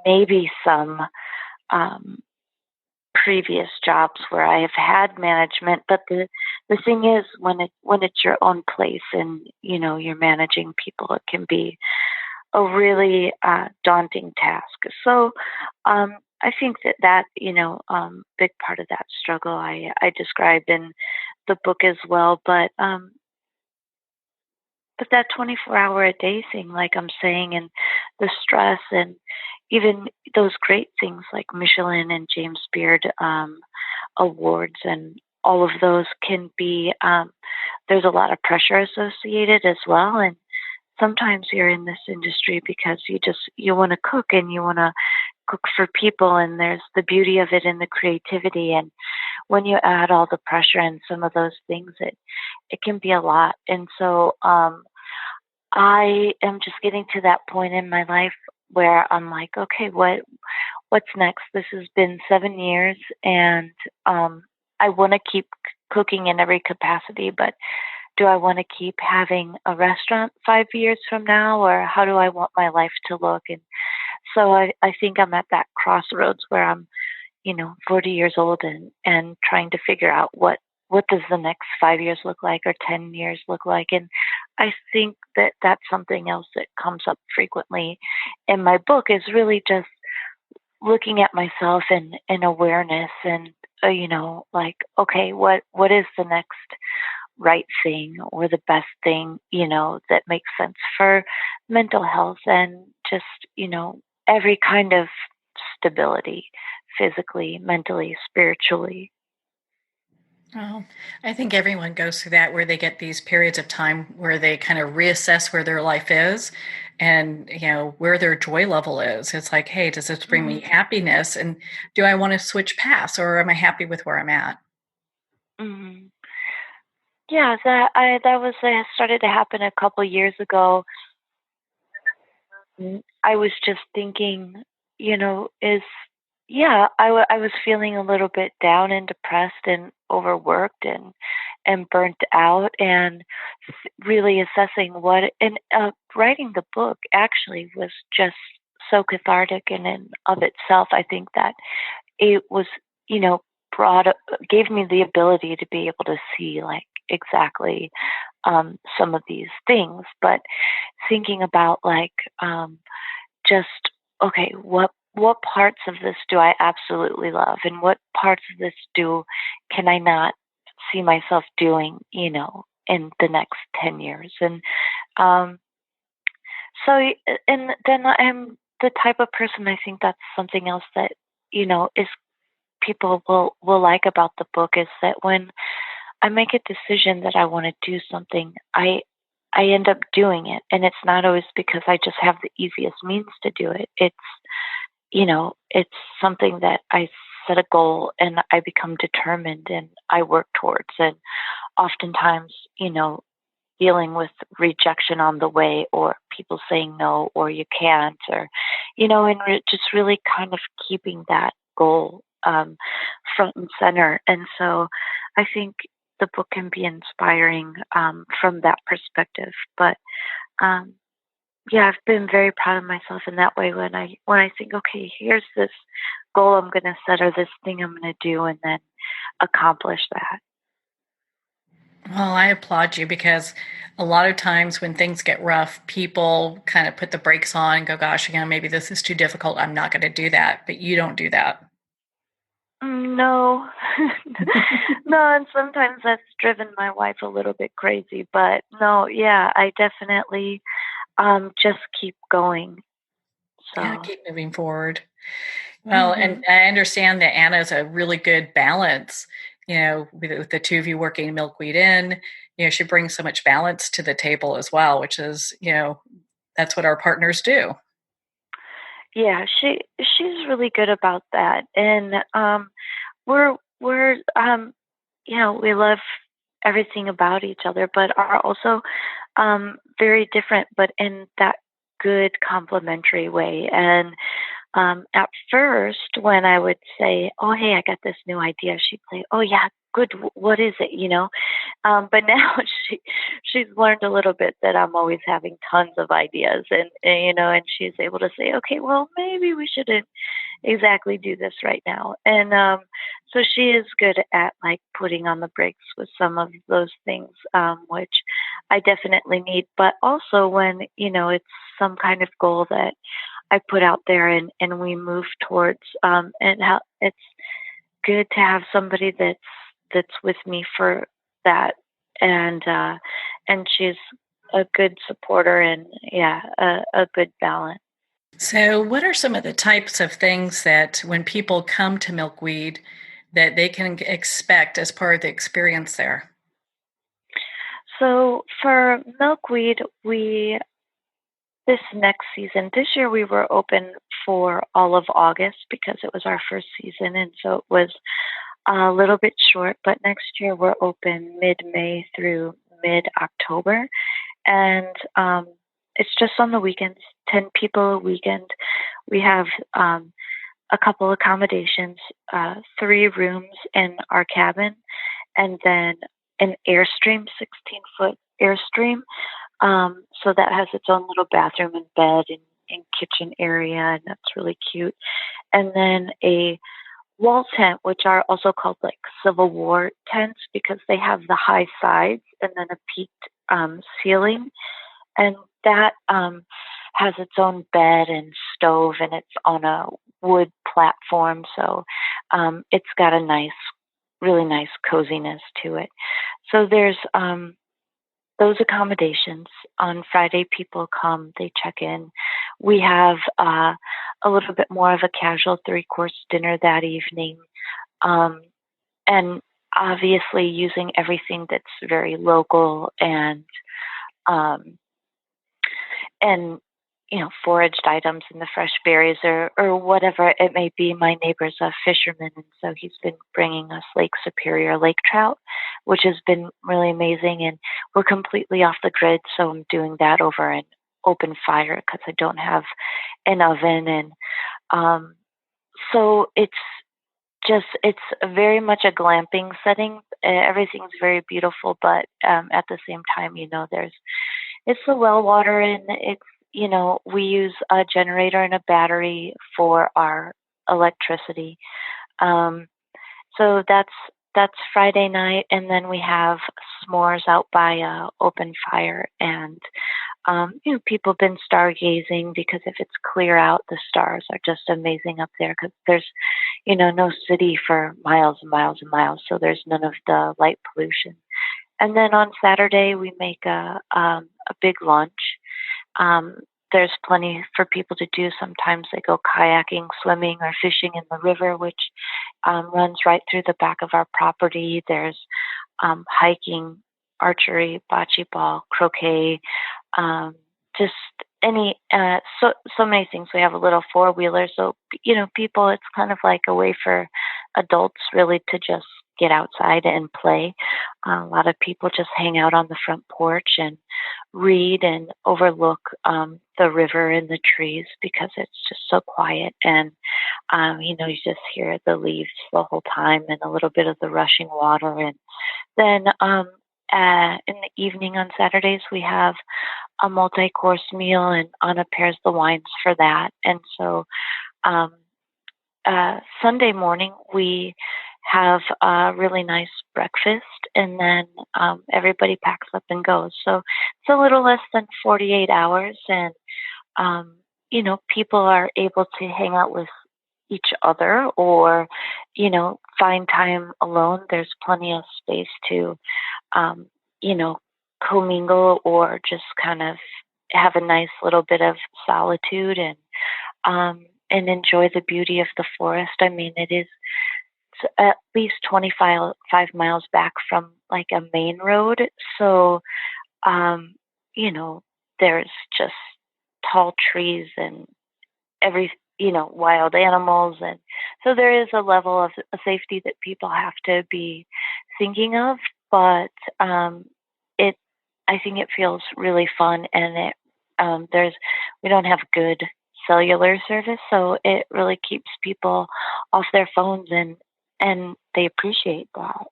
Speaker 7: maybe some previous jobs where I have had management, but the thing is, when it's your own place and you're managing people, it can be a really daunting task. So I think that big part of that struggle I described in the book as well, but that 24-hour a day thing, like I'm saying, and the stress, and even those great things like Michelin and James Beard awards, and all of those can be, there's a lot of pressure associated as well. And sometimes you're in this industry because you want to cook, and you want to cook for people, and there's the beauty of it and the creativity. And when you add all the pressure and some of those things, it can be a lot. And so I am just getting to that point in my life where I'm like, okay, what's next? This has been 7 years, and I want to keep cooking in every capacity, but do I want to keep having a restaurant 5 years from now, or how do I want my life to look? And so I think I'm at that crossroads where I'm 40 years old and trying to figure out what does the next 5 years look like, or 10 years look like. And I think that that's something else that comes up frequently in my book, is really just looking at myself in awareness, and, like, okay, what is the next right thing, or the best thing, that makes sense for mental health, and just, every kind of stability, physically, mentally, spiritually.
Speaker 1: Well, I think everyone goes through that, where they get these periods of time where they kind of reassess where their life is, and where their joy level is. It's like, hey, does this bring me happiness, and do I want to switch paths, or am I happy with where I'm at?
Speaker 7: Mm-hmm. Yeah, that started to happen a couple years ago. I was just thinking, I was feeling a little bit down and depressed and overworked and burnt out, and really assessing writing the book actually was just so cathartic in and of itself. I think that it was, gave me the ability to be able to see, like, exactly some of these things, but thinking about, like, just, okay, what parts of this do I absolutely love, and what parts of this can I not see myself doing, in the next 10 years. And so, and then I'm the type of person, I think that's something else that, is people will like about the book, is that when I make a decision that I want to do something, I end up doing it. And it's not always because I just have the easiest means to do it. It's, it's something that I set a goal, and I become determined, and I work towards. And oftentimes, dealing with rejection on the way, or people saying no, or you can't, or, and just really kind of keeping that goal front and center. And so I think the book can be inspiring from that perspective. But I've been very proud of myself in that way, when I think, okay, here's this goal I'm going to set, or this thing I'm going to do, and then accomplish that.
Speaker 1: Well, I applaud you, because a lot of times when things get rough, people kind of put the brakes on and go, gosh, maybe this is too difficult, I'm not going to do that. But you don't do that.
Speaker 7: No, no, and sometimes that's driven my wife a little bit crazy, but no, yeah, I definitely just keep going. So.
Speaker 1: Yeah, keep moving forward. Well, and I understand that Anna's a really good balance, with the two of you working Milkweed Inn. She brings so much balance to the table as well, which is, that's what our partners do.
Speaker 7: Yeah, she's really good about that, and we're we love everything about each other, but are also very different, but in that good complementary way. And at first, when I would say, "Oh, hey, I got this new idea," she'd say, "Oh, yeah, good. What is it?" But now she's learned a little bit that I'm always having tons of ideas, and and she's able to say, "Okay, well, maybe we shouldn't, exactly do this right now. And so she is good at like putting on the brakes with some of those things, which I definitely need. But also when, it's some kind of goal that I put out there and we move towards, and how it's good to have somebody that's with me for that. And she's a good supporter and a good balance.
Speaker 1: So, what are some of the types of things that when people come to Milkweed that they can expect as part of the experience there?
Speaker 7: So for Milkweed, this next season, this year we were open for all of August because it was our first season, and so it was a little bit short. But next year we're open mid-May through mid-October, and it's just on the weekends, 10 people a weekend. We have a couple accommodations, 3 rooms in our cabin, and then an Airstream, 16-foot Airstream. So that has its own little bathroom and bed and kitchen area, and that's really cute. And then a wall tent, which are also called like Civil War tents because they have the high sides and then a peaked ceiling. And that has its own bed and stove, and it's on a wood platform. So it's got a really nice coziness to it. So there's those accommodations. On Friday, people come, they check in. We have a little bit more of a casual 3-course dinner that evening. And obviously using everything that's very local and foraged items and the fresh berries or whatever it may be. My neighbor's a fisherman, and so he's been bringing us Lake Superior lake trout, which has been really amazing. And we're completely off the grid, so I'm doing that over an open fire because I don't have an oven. And so it's very much a glamping setting. Everything's very beautiful, but at the same time, it's the well water, and it's, we use a generator and a battery for our electricity. So that's Friday night, and then we have s'mores out by open fire, and people have been stargazing because if it's clear out, the stars are just amazing up there because there's no city for miles and miles and miles, so there's none of the light pollution. And then on Saturday we make a big lunch. There's plenty for people to do. Sometimes they go kayaking, swimming, or fishing in the river, which runs right through the back of our property. There's hiking, archery, bocce ball, croquet, just any, so many things. We have a little 4-wheeler. So, people, it's kind of like a way for adults really to just get outside and play. A lot of people just hang out on the front porch and read and overlook the river and the trees because it's just so quiet. And, you just hear the leaves the whole time and a little bit of the rushing water. And then in the evening on Saturdays, we have a multi-course meal, and Anna pairs the wines for that. And so Sunday morning, we have a really nice breakfast, and then everybody packs up and goes. So it's a little less than 48 hours, and people are able to hang out with each other or, find time alone. There's plenty of space to, commingle or just kind of have a nice little bit of solitude and enjoy the beauty of the forest. I mean, it's at least 25 miles back from like a main road. So, there's just tall trees and wild animals. And so there is a level of safety that people have to be thinking of, but I think it feels really fun, and we don't have good cellular service, so it really keeps people off their phones, and they appreciate that.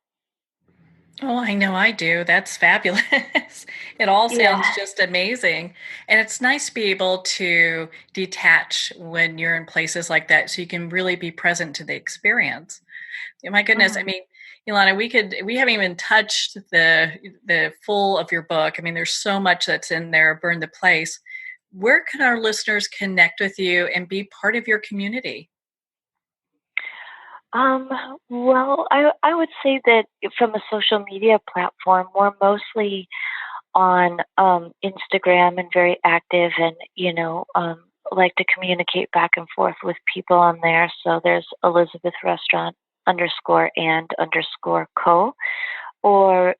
Speaker 1: Oh, I know I do. That's fabulous. It all sounds
Speaker 7: Yeah.
Speaker 1: just amazing. And it's nice to be able to detach when you're in places like that so you can really be present to the experience. Yeah, my goodness. I
Speaker 7: Mhm.
Speaker 1: mean, Ilana, we haven't even touched the full of your book. I mean, there's so much that's in there, Burn the Place. Where can our listeners connect with you and be part of your community?
Speaker 7: Um, well, I would say that from a social media platform, we're mostly on Instagram and very active, and like to communicate back and forth with people on there. So there's Elizabeth Restaurant _and_co or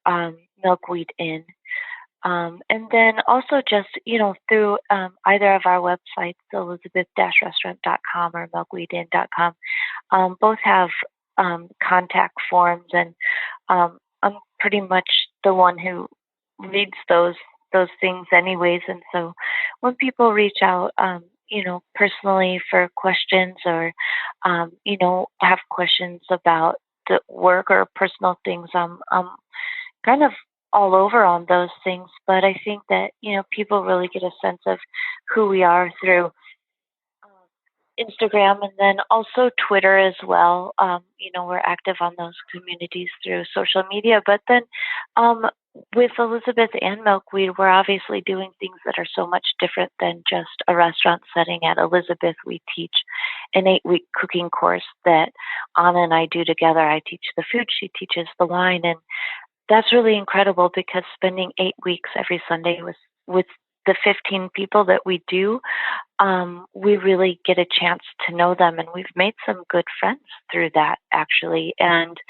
Speaker 7: Milkweed Inn. And then also just, through either of our websites, elizabeth-restaurant.com or milkweedinn.com, both have contact forms, and I'm pretty much the one who reads those things anyways. And so when people reach out, personally for questions, or have questions about the work or personal things, I'm kind of all over on those things. But I think that, people really get a sense of who we are through Instagram, and then also Twitter as well. We're active on those communities through social media. But then with Elizabeth and Milkweed, we're obviously doing things that are so much different than just a restaurant setting. At Elizabeth, we teach an 8-week cooking course that Anna and I do together. I teach the food, she teaches the wine, and that's really incredible, because spending 8 weeks every Sunday with the 15 people that we do, we really get a chance to know them, and we've made some good friends through that, actually. And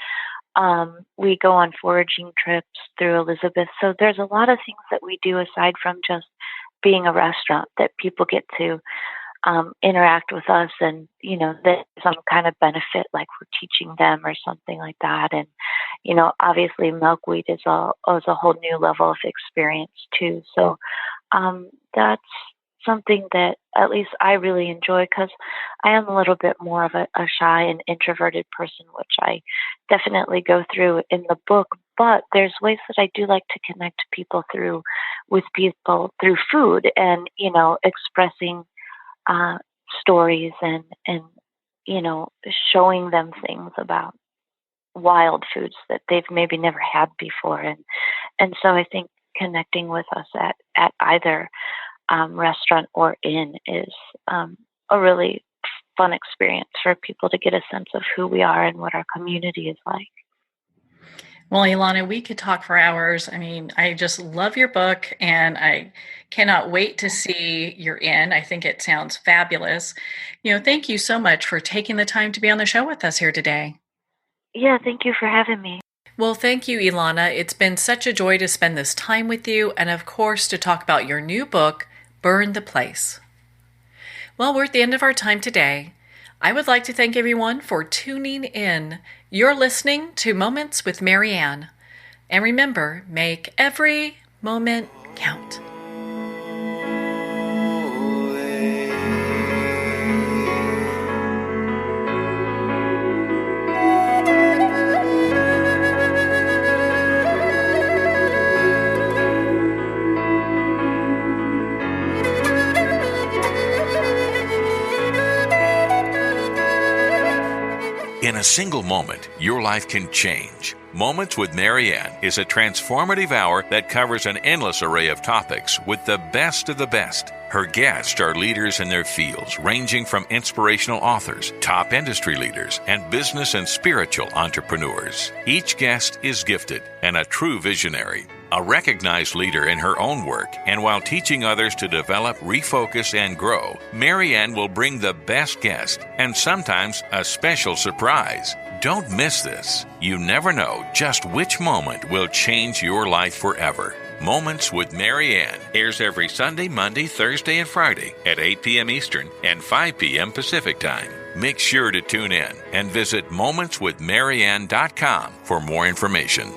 Speaker 7: we go on foraging trips through Elizabeth. So there's a lot of things that we do aside from just being a restaurant that people get to interact with us, and there's some kind of benefit, like we're teaching them or something like that. And obviously Milkweed is a whole new level of experience too. So that's something that at least I really enjoy, because I am a little bit more of a shy and introverted person, which I definitely go through in the book. But there's ways that I do like to connect people with people through food, and expressing stories, and showing them things about wild foods that they've maybe never had before. And so I think connecting with us at either restaurant or inn is a really fun experience for people to get a sense of who we are and what our community is like.
Speaker 1: Well, Ilana, we could talk for hours. I mean, I just love your book, and I cannot wait to see your inn. I think it sounds fabulous. Thank you so much for taking the time to be on the show with us here today.
Speaker 7: Yeah, thank you for having me.
Speaker 1: Well, thank you, Ilana. It's been such a joy to spend this time with you, and of course, to talk about your new book, Burn the Place. Well, we're at the end of our time today. I would like to thank everyone for tuning in. You're listening to Moments with Marianne. And remember, make every moment count.
Speaker 3: In a single moment, your life can change. Moments with Marianne is a transformative hour that covers an endless array of topics with the best of the best. Her guests are leaders in their fields, ranging from inspirational authors, top industry leaders, and business and spiritual entrepreneurs. Each guest is gifted and a true visionary, a recognized leader in her own work, and while teaching others to develop, refocus, and grow, Marianne will bring the best guest and sometimes a special surprise. Don't miss this. You never know just which moment will change your life forever. Moments with Marianne airs every Sunday, Monday, Thursday, and Friday at 8 p.m. Eastern and 5 p.m. Pacific Time. Make sure to tune in and visit momentswithmarianne.com for more information.